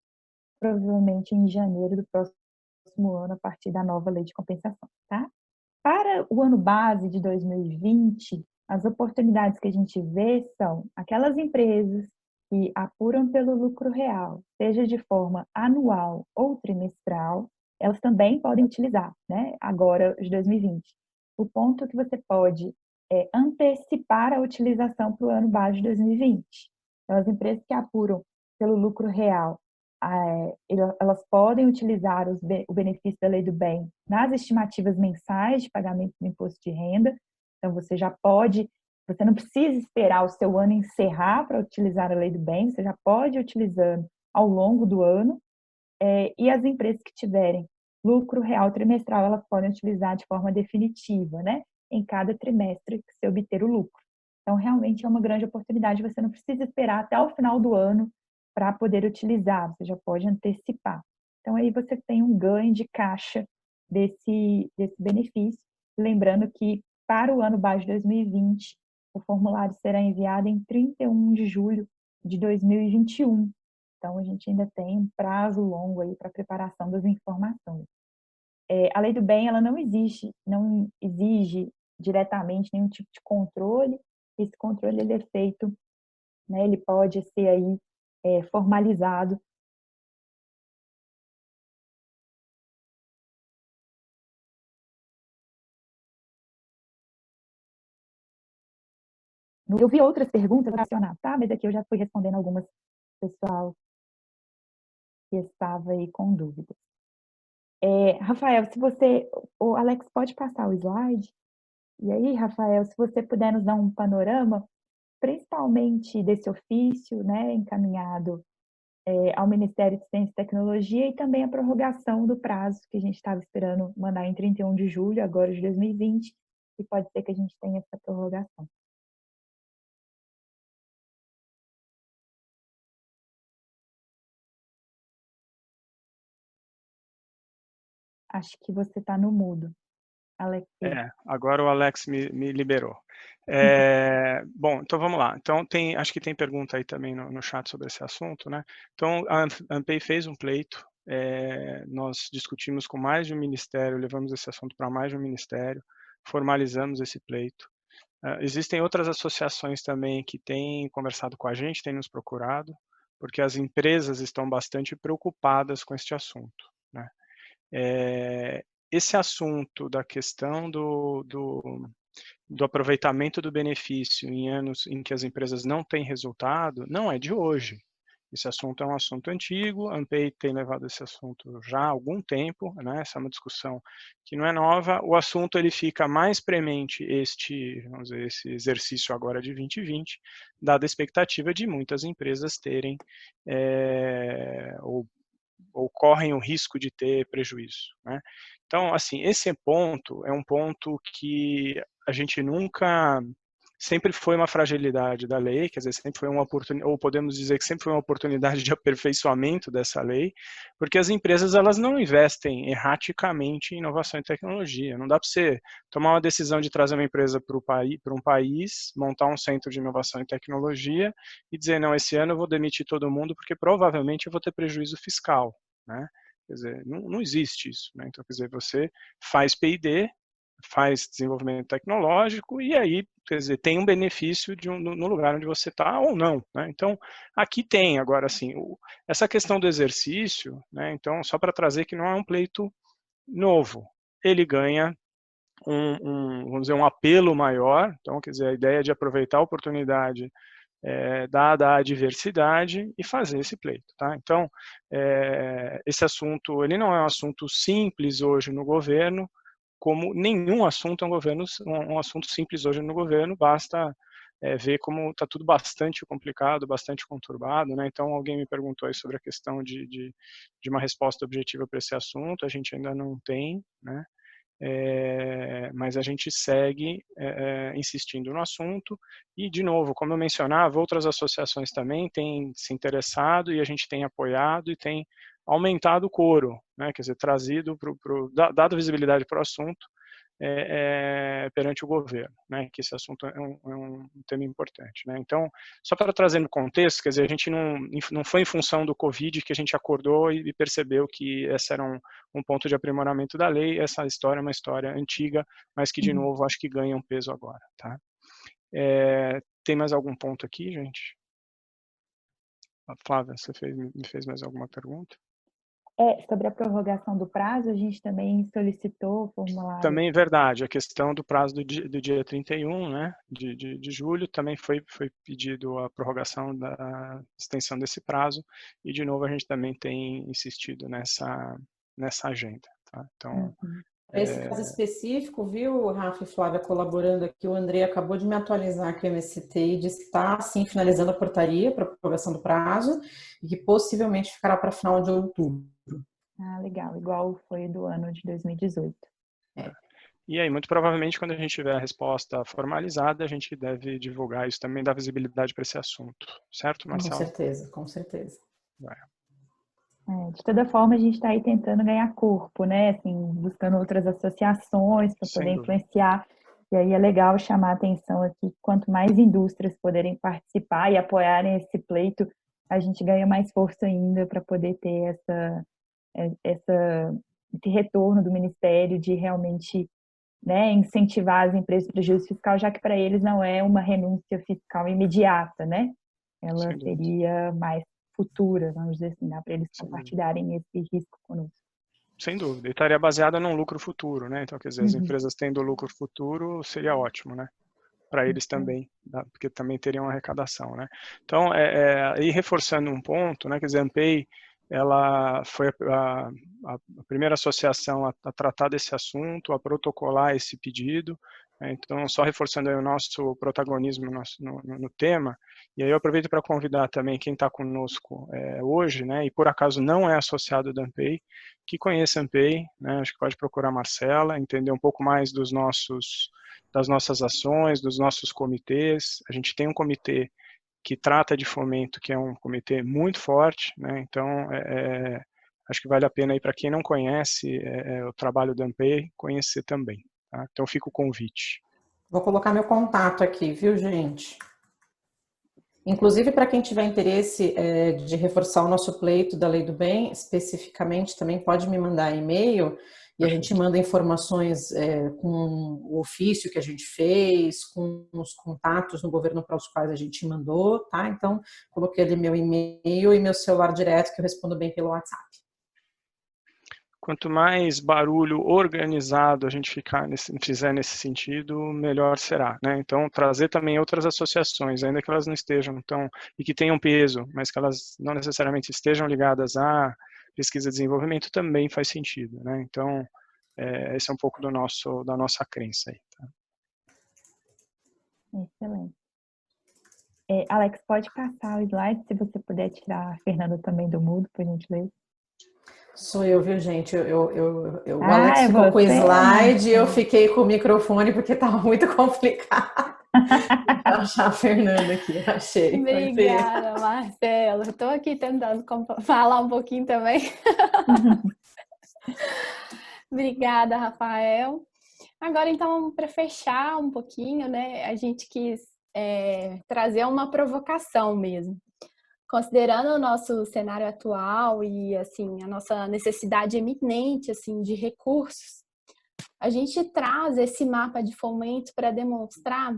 provavelmente em janeiro do próximo ano, a partir da nova lei de compensação, tá? Para o ano base de 2020, as oportunidades que a gente vê são aquelas empresas que apuram pelo lucro real, seja de forma anual ou trimestral, elas também podem utilizar, né? Agora, de 2020. O ponto que você pode antecipar a utilização para o ano base de 2020. Então, as empresas que apuram pelo lucro real, elas podem utilizar o benefício da lei do bem nas estimativas mensais de pagamento do imposto de renda. Então, você não precisa esperar o seu ano encerrar para utilizar a lei do bem, você já pode ir utilizando ao longo do ano. E as empresas que tiverem lucro real trimestral, elas podem utilizar de forma definitiva, né? Em cada trimestre que você obter o lucro. Então, realmente é uma grande oportunidade, você não precisa esperar até o final do ano para poder utilizar, você já pode antecipar. Então, aí você tem um ganho de caixa desse benefício. Lembrando que, para o ano base de 2020, o formulário será enviado em 31 de julho de 2021. Então, a gente ainda tem um prazo longo aí para a preparação das informações. A lei do bem, ela não exige diretamente nenhum tipo de controle. Esse controle, ele é feito, né, ele pode ser aí formalizado Eu vi outras perguntas relacionadas, tá? Mas aqui eu já fui respondendo algumas pessoal que estava aí com dúvidas. Rafael, o Alex pode passar o slide? E aí, Rafael, se você puder nos dar um panorama, principalmente desse ofício, né, encaminhado ao Ministério de Ciência e Tecnologia e também a prorrogação do prazo que a gente estava esperando mandar em 31 de julho, agora de 2020, e pode ser que a gente tenha essa prorrogação. Acho que você está no mudo, Alex. Agora o Alex me liberou. Bom, então vamos lá. Então, acho que tem pergunta aí também no chat sobre esse assunto, né? Então, a ANPEI fez um pleito, nós discutimos com mais de um ministério, levamos esse assunto para mais de um ministério, formalizamos esse pleito. Existem outras associações também que têm conversado com a gente, têm nos procurado, porque as empresas estão bastante preocupadas com este assunto, né? Esse assunto da questão do aproveitamento do benefício em anos em que as empresas não têm resultado, não é de hoje. Esse assunto é um assunto antigo, a ANPEI tem levado esse assunto já há algum tempo, né? Essa é uma discussão que não é nova. O assunto ele fica mais premente vamos dizer, esse exercício agora de 2020, dada a expectativa de muitas empresas terem ou correm o risco de ter prejuízo, né? Então, assim, esse ponto é um ponto que a gente sempre foi uma fragilidade da lei, quer dizer, sempre foi uma oportunidade, ou podemos dizer que sempre foi uma oportunidade de aperfeiçoamento dessa lei, porque as empresas elas não investem erraticamente em inovação e tecnologia. Não dá para você tomar uma decisão de trazer uma empresa para um país, montar um centro de inovação e tecnologia e dizer, não, esse ano eu vou demitir todo mundo porque provavelmente eu vou ter prejuízo fiscal, né? Quer dizer, não existe isso, né? Então, quer dizer, você faz P&D, faz desenvolvimento tecnológico e aí, quer dizer, tem um benefício no lugar onde você está ou não, né? Então, aqui tem, agora, assim, essa questão do exercício, né? Então, só para trazer que não é um pleito novo, ele ganha vamos dizer, um apelo maior, então, quer dizer, a ideia de aproveitar a oportunidade dada a diversidade e fazer esse pleito, tá? Então, esse assunto, ele não é um assunto simples hoje no governo, como nenhum assunto é um assunto simples hoje no governo, basta ver como está tudo bastante complicado, bastante conturbado, né? Então, alguém me perguntou aí sobre a questão de uma resposta objetiva para esse assunto, a gente ainda não tem, né? Mas a gente segue insistindo no assunto e, de novo, como eu mencionava, outras associações também têm se interessado e a gente tem apoiado e tem aumentado o coro, né? Quer dizer, trazido, dado visibilidade para o assunto perante o governo, né? Que esse assunto é um tema importante, né? Então, só para trazer no contexto, quer dizer, a gente não foi em função do Covid que a gente acordou e percebeu que esse era um ponto de aprimoramento da lei. Essa história é uma história antiga, mas que, de novo, acho que ganha um peso agora, tá? Tem mais algum ponto aqui, gente? A Flávia, você me fez mais alguma pergunta? Sobre a prorrogação do prazo, a gente também solicitou o formulário. Também verdade, a questão do prazo do dia 31, né, de julho, também foi pedido a prorrogação da extensão desse prazo, e de novo a gente também tem insistido nessa agenda. Tá? Então, Para esse caso específico, viu, Rafa e Flávia colaborando aqui, o André acabou de me atualizar aqui o MST e disse que está, sim, finalizando a portaria para a prorrogação do prazo e que possivelmente ficará para final de outubro. Ah, legal, igual foi do ano de 2018. E aí, muito provavelmente, quando a gente tiver a resposta formalizada, a gente deve divulgar isso também, dar visibilidade para esse assunto. Certo, Marcelo? Com certeza, com certeza. Vai. De toda forma, a gente está aí tentando ganhar corpo, né? Assim, buscando outras associações para poder influenciar. E aí é legal chamar a atenção aqui, quanto mais indústrias poderem participar e apoiarem esse pleito, a gente ganha mais força ainda para poder ter esse retorno do Ministério de realmente, né, incentivar as empresas para o prejuízo fiscal, já que para eles não é uma renúncia fiscal imediata, né? Ela seria mais futura, vamos dizer assim, dá para eles compartilharem esse risco conosco. Sem dúvida, e estaria baseada num lucro futuro, né? Então, quer dizer, as empresas tendo lucro futuro seria ótimo, né? Para eles também, porque também teriam arrecadação, né? Então, e reforçando um ponto, né? Quer dizer, a ANPEI, ela foi a primeira associação a tratar desse assunto, a protocolar esse pedido, né? Então, só reforçando aí o nosso protagonismo no tema, e aí eu aproveito para convidar também quem está conosco hoje, né? E por acaso não é associado da ANPEI, que conheça a ANPEI, né? Acho que pode procurar a Marcela, entender um pouco mais das nossas ações, dos nossos comitês. A gente tem um comitê que trata de fomento, que é um comitê muito forte, né? Então, acho que vale a pena aí para quem não conhece o trabalho da ANPEI, conhecer também. Tá? Então, fica o convite. Vou colocar meu contato aqui, viu, gente? Inclusive, para quem tiver interesse de reforçar o nosso pleito da Lei do Bem, especificamente, também pode me mandar e-mail e a gente manda informações com o ofício que a gente fez, com os contatos no governo para os quais a gente mandou, tá? Então, coloquei ali meu e-mail e meu celular direto, que eu respondo bem pelo WhatsApp. Quanto mais barulho organizado a gente fizer nesse sentido, melhor será, né? Então, trazer também outras associações, ainda que elas não estejam tão, e que tenham peso, mas que elas não necessariamente estejam ligadas à pesquisa e desenvolvimento, também faz sentido, né? Então, esse é um pouco da nossa crença aí. Tá? Excelente. Alex, pode passar o slide, se você puder tirar a Fernanda também do mudo, por gentileza. Sou eu, viu, gente? O Alex ficou com o slide e eu fiquei com o microfone porque estava muito complicado. Vou achar a Fernanda aqui, achei. Obrigada, Marcelo. Estou aqui tentando falar um pouquinho também. Obrigada, Rafael. Agora, então, para fechar um pouquinho, né, a gente quis trazer uma provocação mesmo. Considerando o nosso cenário atual e, assim, a nossa necessidade eminente, assim, de recursos, a gente traz esse mapa de fomento para demonstrar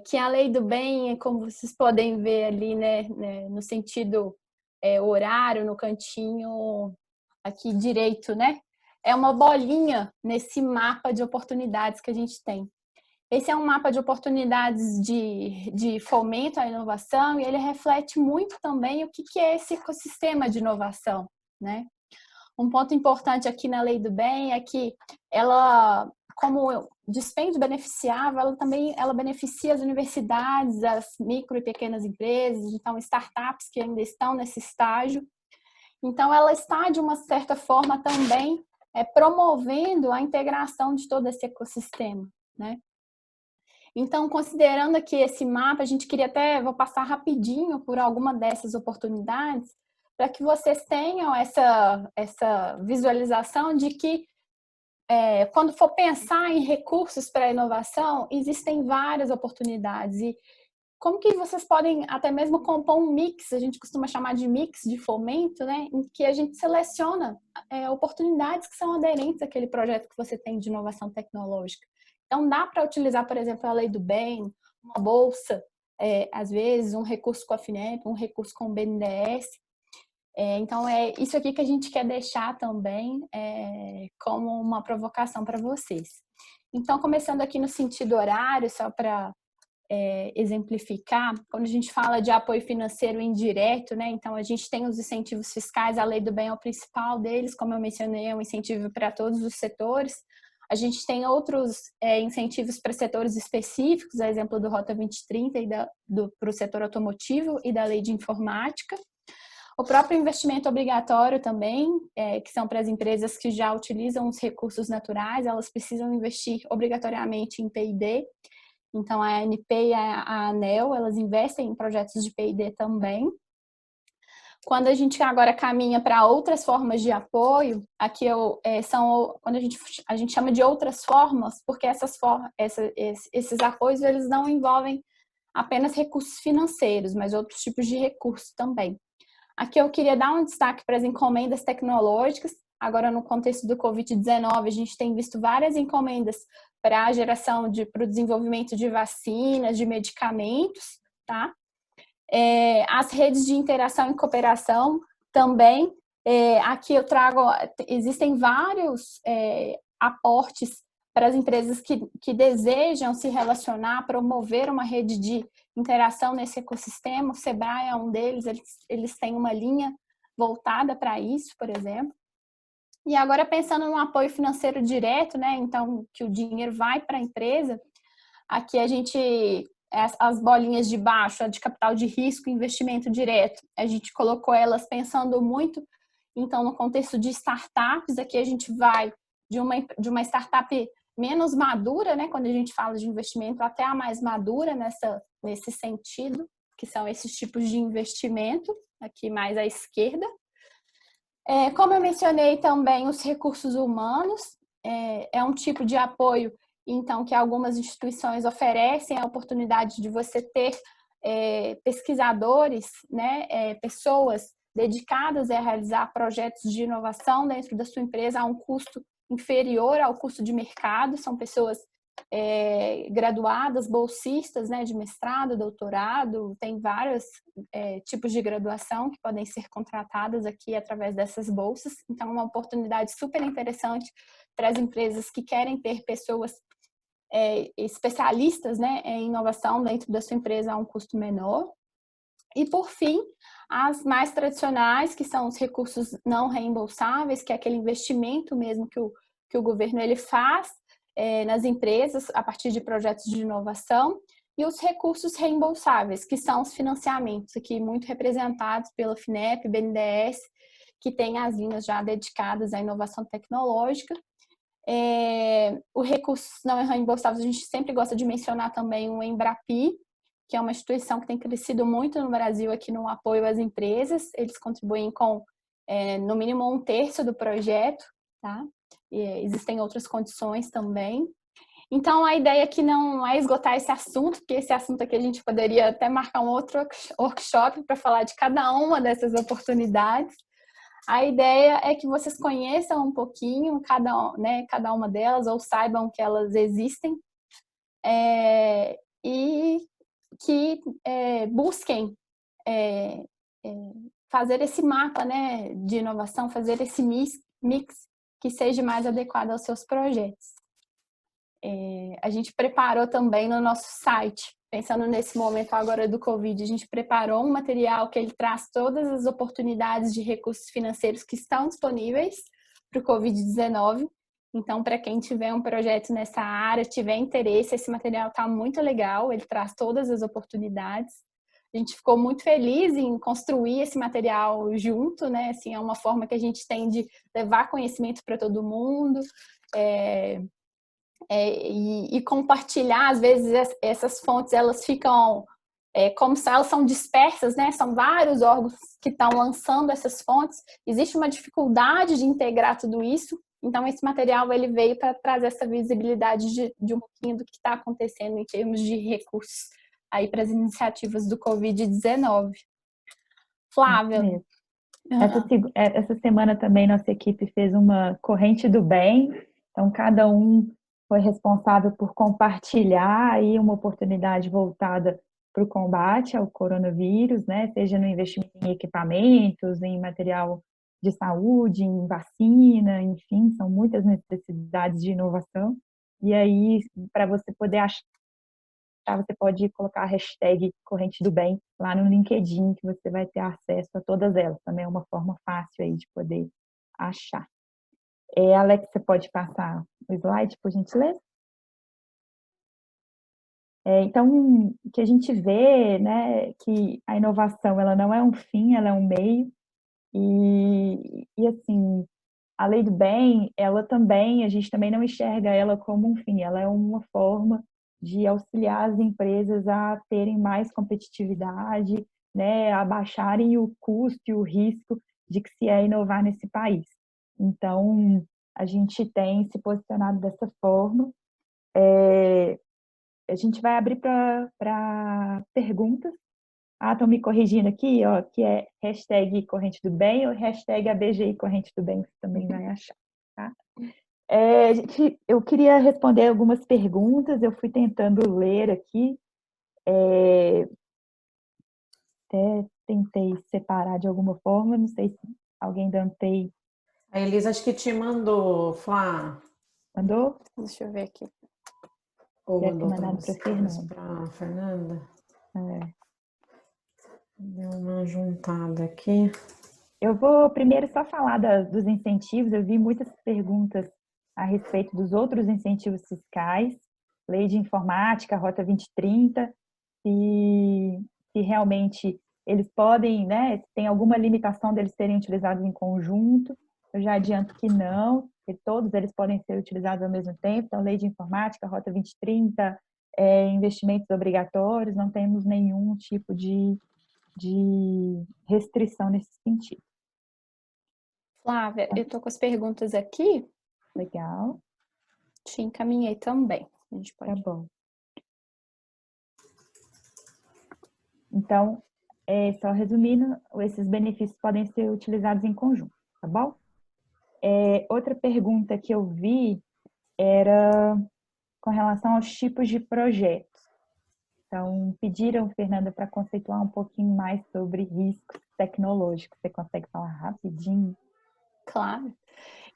que a Lei do Bem, como vocês podem ver ali, né, no sentido horário, no cantinho aqui direito, né, é uma bolinha nesse mapa de oportunidades que a gente tem. Esse é um mapa de oportunidades de fomento à inovação e ele reflete muito também o que é esse ecossistema de inovação, né? Um ponto importante aqui na Lei do Bem é que ela, como dispêndio beneficiável, ela beneficia as universidades, as micro e pequenas empresas, então startups que ainda estão nesse estágio. Então, ela está, de uma certa forma, também promovendo a integração de todo esse ecossistema, né? Então, considerando aqui esse mapa, a gente queria vou passar rapidinho por alguma dessas oportunidades, para que vocês tenham essa visualização de que, quando for pensar em recursos para a inovação, existem várias oportunidades. E como que vocês podem até mesmo compor um mix, a gente costuma chamar de mix de fomento, né, em que a gente seleciona oportunidades que são aderentes àquele projeto que você tem de inovação tecnológica. Então, dá para utilizar, por exemplo, a Lei do Bem, uma bolsa, às vezes, um recurso com a FINEP, um recurso com o BNDES. Então, é isso aqui que a gente quer deixar também como uma provocação para vocês. Então, começando aqui no sentido horário, só para exemplificar, quando a gente fala de apoio financeiro indireto, né? Então, a gente tem os incentivos fiscais, a lei do bem é o principal deles, como eu mencionei, é um incentivo para todos os setores. A gente tem outros incentivos para setores específicos, a exemplo do Rota 2030 e para o setor automotivo e da lei de informática. O próprio investimento obrigatório também, que são para as empresas que já utilizam os recursos naturais, elas precisam investir obrigatoriamente em P&D. Então, a ANP e a ANEEL, elas investem em projetos de P&D também. Quando a gente agora caminha para outras formas de apoio, aqui são quando a gente chama de outras formas, porque esses apoios eles não envolvem apenas recursos financeiros, mas outros tipos de recursos também. Aqui eu queria dar um destaque para as encomendas tecnológicas. Agora, no contexto do Covid-19, a gente tem visto várias encomendas para a geração para o desenvolvimento de vacinas, de medicamentos, tá? As redes de interação e cooperação também. Aqui eu trago, existem vários aportes para as empresas que desejam se relacionar, promover uma rede de interação nesse ecossistema. O Sebrae é um deles, eles têm uma linha voltada para isso, por exemplo. E agora pensando no apoio financeiro direto, né? Então, que o dinheiro vai para a empresa, aqui a gente, as bolinhas de baixo, a de capital de risco, investimento direto, a gente colocou elas pensando muito, então, no contexto de startups, aqui a gente vai de uma startup menos madura, né? Quando a gente fala de investimento, até a mais madura nesse sentido, que são esses tipos de investimento, aqui mais à esquerda. Como eu mencionei também, os recursos humanos é um tipo de apoio, então, que algumas instituições oferecem a oportunidade de você ter pesquisadores, né, pessoas dedicadas a realizar projetos de inovação dentro da sua empresa a um custo inferior ao custo de mercado. São pessoas graduadas, bolsistas, né, de mestrado, doutorado, tem vários tipos de graduação que podem ser contratadas aqui através dessas bolsas. Então, é uma oportunidade super interessante para as empresas que querem ter pessoas especialistas, né, em inovação dentro da sua empresa a um custo menor. E, por fim, as mais tradicionais, que são os recursos não reembolsáveis, que é aquele investimento mesmo que o governo ele faz nas empresas a partir de projetos de inovação, e os recursos reembolsáveis, que são os financiamentos, aqui muito representados pela FINEP, BNDES, que tem as linhas já dedicadas à inovação tecnológica. O recursos não reembolsáveis, a gente sempre gosta de mencionar também o Embrapi, que é uma instituição que tem crescido muito no Brasil aqui no apoio às empresas. Eles contribuem com, no mínimo, 1/3 do projeto, tá? E existem outras condições também. Então, a ideia aqui não é esgotar esse assunto, porque esse assunto aqui a gente poderia até marcar um outro workshop para falar de cada uma dessas oportunidades. A ideia é que vocês conheçam um pouquinho cada uma delas, ou saibam que elas existem, e que busquem fazer esse mapa, né, de inovação, fazer esse mix que seja mais adequado aos seus projetos. A gente preparou também no nosso site, pensando nesse momento agora do Covid, a gente preparou um material que ele traz todas as oportunidades de recursos financeiros que estão disponíveis para o Covid-19. Então, para quem tiver um projeto nessa área, tiver interesse, esse material está muito legal, ele traz todas as oportunidades. A gente ficou muito feliz em construir esse material junto, né? Assim, é uma forma que a gente tem de levar conhecimento para todo mundo e compartilhar. Às vezes, essas fontes, elas ficam como se elas são dispersas, né? São vários órgãos que estão lançando essas fontes. Existe uma dificuldade de integrar tudo isso. Então, esse material ele veio para trazer essa visibilidade de um pouquinho do que está acontecendo em termos de recursos aí para as iniciativas do Covid-19. Flávia. Essa semana também nossa equipe fez uma corrente do bem. Então, cada um foi responsável por compartilhar aí uma oportunidade voltada para o combate ao coronavírus, né? Seja no investimento em equipamentos, em material de saúde, em vacina, enfim, são muitas necessidades de inovação. E aí, para você poder achar, você pode colocar a hashtag Corrente do Bem lá no LinkedIn, que você vai ter acesso a todas elas. Também é uma forma fácil aí de poder achar. Alex, você pode passar o slide, por gentileza? Então, o que a gente vê, né, que a inovação, ela não é um fim, ela é um meio. E assim, a lei do bem, ela também, a gente também não enxerga ela como um fim, ela é uma forma de auxiliar as empresas a terem mais competitividade, né, a baixarem o custo e o risco de que se é inovar nesse país. Então, a gente tem se posicionado dessa forma. A gente vai abrir para perguntas. Estão me corrigindo aqui, ó, que é hashtag Corrente do Bem ou hashtag ABGI Corrente do Bem, você também vai achar, tá? Eu queria responder algumas perguntas, eu fui tentando ler aqui, até tentei separar de alguma forma, não sei se alguém da ANPEI... A Elisa acho que te mandou, Flá. Mandou? Deixa eu ver aqui. Ou Deve ter mandou para mandado para Fernanda? Fernanda. Deu uma juntada aqui. Eu vou primeiro só falar dos incentivos. Eu vi muitas perguntas a respeito dos outros incentivos fiscais, lei de informática, Rota 2030, e realmente eles podem, né, tem alguma limitação deles serem utilizados em conjunto. Eu já adianto que não, que todos eles podem ser utilizados ao mesmo tempo. Então, lei de informática, Rota 2030, investimentos obrigatórios, não temos nenhum tipo de restrição nesse sentido. Flávia, eu estou com as perguntas aqui. Legal. Te encaminhei também. A gente pode... Tá bom. Então, só resumindo, esses benefícios podem ser utilizados em conjunto, tá bom? Outra pergunta que eu vi era com relação aos tipos de projetos. Então, pediram, Fernanda, para conceituar um pouquinho mais sobre riscos tecnológicos. Você consegue falar rapidinho? Claro.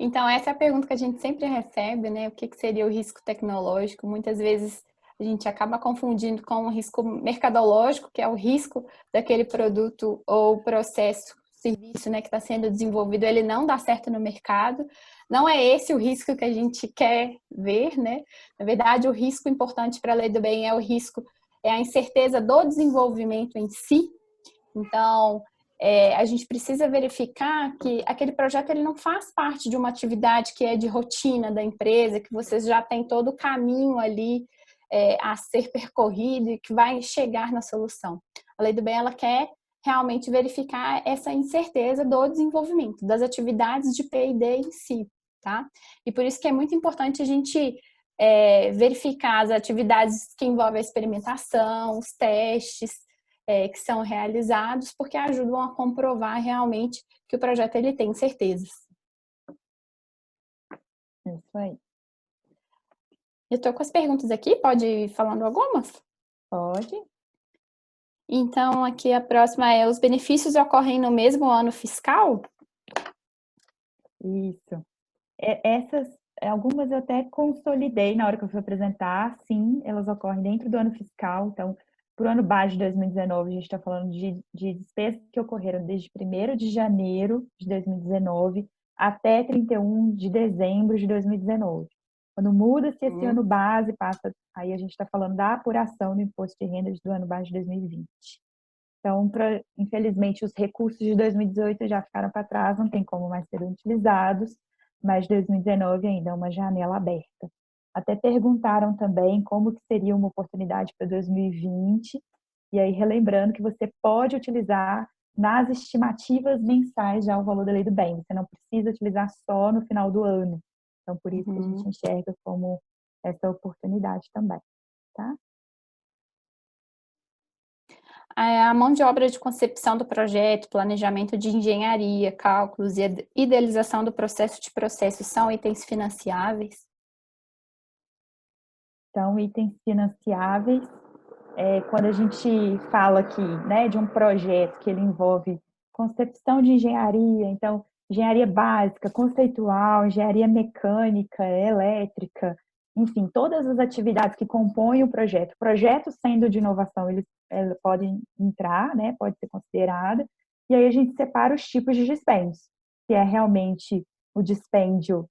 Então, essa é a pergunta que a gente sempre recebe, né? O que seria o risco tecnológico? Muitas vezes a gente acaba confundindo com o risco mercadológico, que é o risco daquele produto ou processo, serviço, né, que está sendo desenvolvido, ele não dá certo no mercado. Não é esse o risco que a gente quer ver, né? Na verdade, o risco importante para a lei do bem é a incerteza do desenvolvimento em si. Então, a gente precisa verificar que aquele projeto ele não faz parte de uma atividade que é de rotina da empresa, que vocês já têm todo o caminho ali a ser percorrido e que vai chegar na solução. A lei do bem, ela quer realmente verificar essa incerteza do desenvolvimento, das atividades de P&D em si, tá? E por isso que é muito importante a gente verificar as atividades que envolvem a experimentação, os testes, que são realizados, porque ajudam a comprovar realmente que o projeto ele tem certezas. Isso aí. Eu estou com as perguntas aqui, pode ir falando algumas? Pode. Então, aqui a próxima é: os benefícios ocorrem no mesmo ano fiscal? Isso. Essas, algumas eu até consolidei na hora que eu fui apresentar. Sim, elas ocorrem dentro do ano fiscal. Então, para o ano base de 2019, a gente está falando de despesas que ocorreram desde 1º de janeiro de 2019 até 31 de dezembro de 2019. Quando muda-se esse ano base, aí a gente está falando da apuração do imposto de renda do ano base de 2020. Então, infelizmente, os recursos de 2018 já ficaram para trás, não tem como mais serem utilizados, mas 2019 ainda é uma janela aberta. Até perguntaram também como que seria uma oportunidade para 2020, e aí relembrando que você pode utilizar nas estimativas mensais já o valor da lei do bem, você não precisa utilizar só no final do ano. Então, por isso que a gente enxerga como essa oportunidade também, tá? A mão de obra de concepção do projeto, planejamento de engenharia, cálculos e idealização do processo de processos são itens financiáveis? Então, itens financiáveis, quando a gente fala aqui, né, de um projeto que ele envolve concepção de engenharia, então, engenharia básica, conceitual, engenharia mecânica, elétrica, enfim, todas as atividades que compõem o projeto. O projeto sendo de inovação, eles podem entrar, né, pode ser considerada, e aí a gente separa os tipos de dispêndios, que é realmente o dispêndio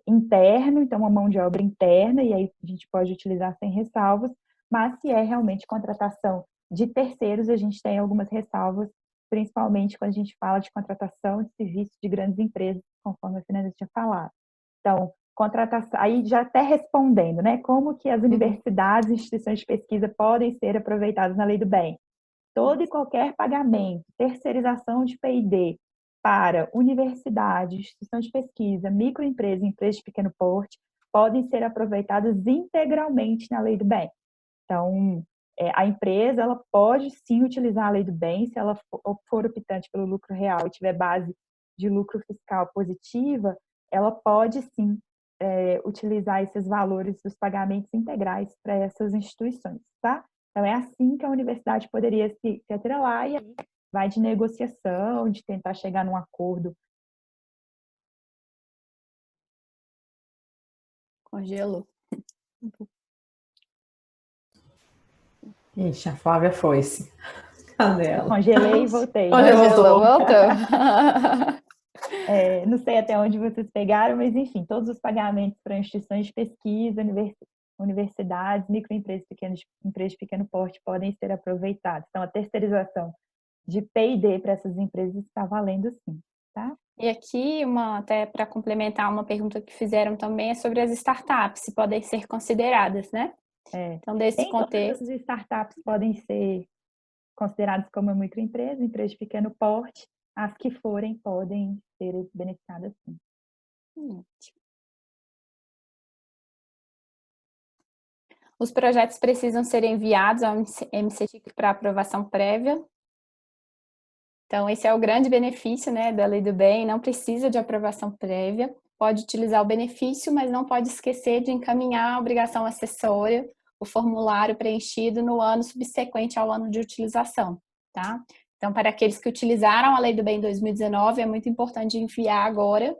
interno, então uma mão de obra interna, e aí a gente pode utilizar sem ressalvas, mas se é realmente contratação de terceiros, a gente tem algumas ressalvas, principalmente quando a gente fala de contratação de serviços de grandes empresas, conforme a Fernanda tinha falado. Então, contratação, aí já até respondendo, né, como que as universidades e instituições de pesquisa podem ser aproveitadas na Lei do Bem. Todo e qualquer pagamento, terceirização de P&D para universidades, instituições de pesquisa, microempresas e empresas de pequeno porte podem ser aproveitadas integralmente na Lei do Bem. Então, a empresa ela pode sim utilizar a Lei do Bem se ela for optante pelo lucro real e tiver base de lucro fiscal positiva, ela pode sim utilizar esses valores dos pagamentos integrais para essas instituições, tá? Então, é assim que a universidade poderia se atrelar e aí vai de negociação, de tentar chegar num acordo. Congelou. Ixi, a Flávia foi-se. Cadê ela? Congelei e voltei. Congelou, voltou. Não sei até onde vocês pegaram, mas enfim, todos os pagamentos para instituições de pesquisa, universidades, microempresas, empresas de pequeno porte podem ser aproveitados. Então, a terceirização de P&D para essas empresas está valendo sim, tá? E aqui, até para complementar uma pergunta que fizeram também, é sobre as startups, se podem ser consideradas, né? Então, desse contexto... Todas as startups podem ser consideradas como microempresa, empresa de pequeno porte, as que forem podem ser beneficiadas sim. Os projetos precisam ser enviados ao MCTIC para aprovação prévia. Então, esse é o grande benefício, né, da Lei do Bem, não precisa de aprovação prévia, pode utilizar o benefício, mas não pode esquecer de encaminhar a obrigação acessória, o formulário preenchido no ano subsequente ao ano de utilização, tá? Então, para aqueles que utilizaram a Lei do Bem em 2019, é muito importante enviar agora,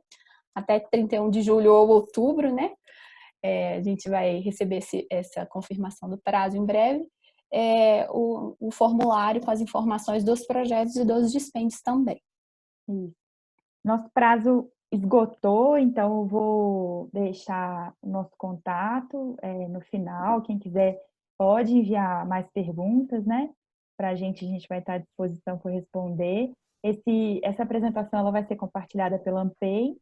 até 31 de julho ou outubro, né? A gente vai receber essa confirmação do prazo em breve, o formulário com as informações dos projetos e dos dispêndios também. Nosso prazo esgotou, então eu vou deixar o nosso contato no final. Quem quiser pode enviar mais perguntas, né? Para a gente vai estar à disposição para responder. Essa apresentação ela vai ser compartilhada pela Ampay,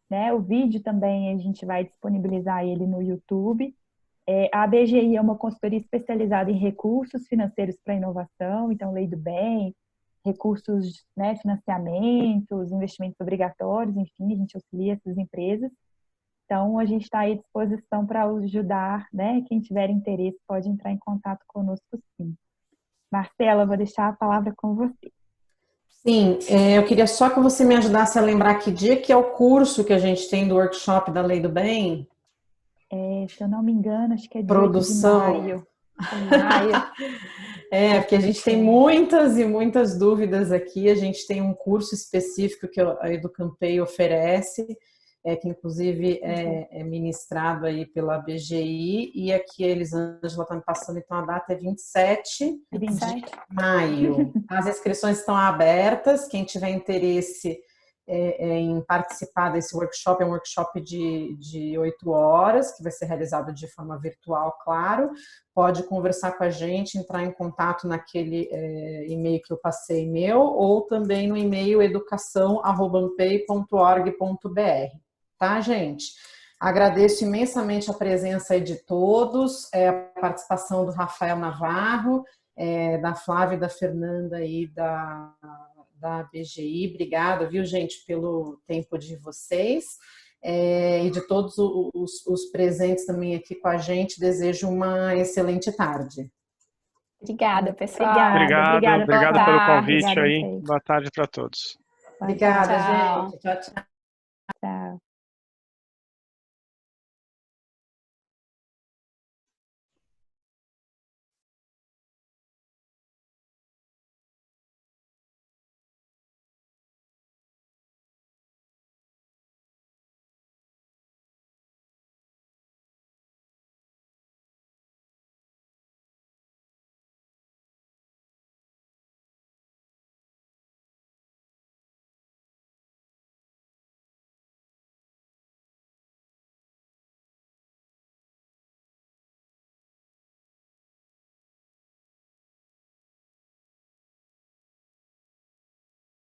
né? O vídeo também a gente vai disponibilizar ele no YouTube. A BGI é uma consultoria especializada em recursos financeiros para inovação, então Lei do Bem, recursos, né, financiamentos, investimentos obrigatórios, enfim, a gente auxilia essas empresas. Então, a gente está aí à disposição para ajudar, né? Quem tiver interesse pode entrar em contato conosco, sim. Marcela, vou deixar a palavra com você. Sim, eu queria só que você me ajudasse a lembrar que dia que é o curso que a gente tem do workshop da Lei do Bem. Se eu não me engano, acho que é 18 Produção. de maio. Porque a gente tem muitas e muitas dúvidas aqui. A gente tem um curso específico que a Educampay oferece, que inclusive é ministrado aí pela BGI, e aqui a Elisângela está me passando, então a data é 27 de maio. As inscrições estão abertas, quem tiver interesse em participar desse workshop, é um workshop de 8 horas, que vai ser realizado de forma virtual, claro. Pode conversar com a gente, entrar em contato naquele e-mail que eu passei meu, ou também no e-mail educação@ampay.org.br. Tá, gente? Agradeço imensamente a presença aí de todos, a participação do Rafael Navarro, da Flávia e da Fernanda aí da BGI. Obrigada, viu, gente, pelo tempo de vocês. E de todos os presentes também aqui com a gente, desejo uma excelente tarde. Obrigada, pessoal. Obrigada pelo convite obrigada, aí. Boa tarde para todos. Obrigada, Tchau. gente. Tchau, tchau. Tchau.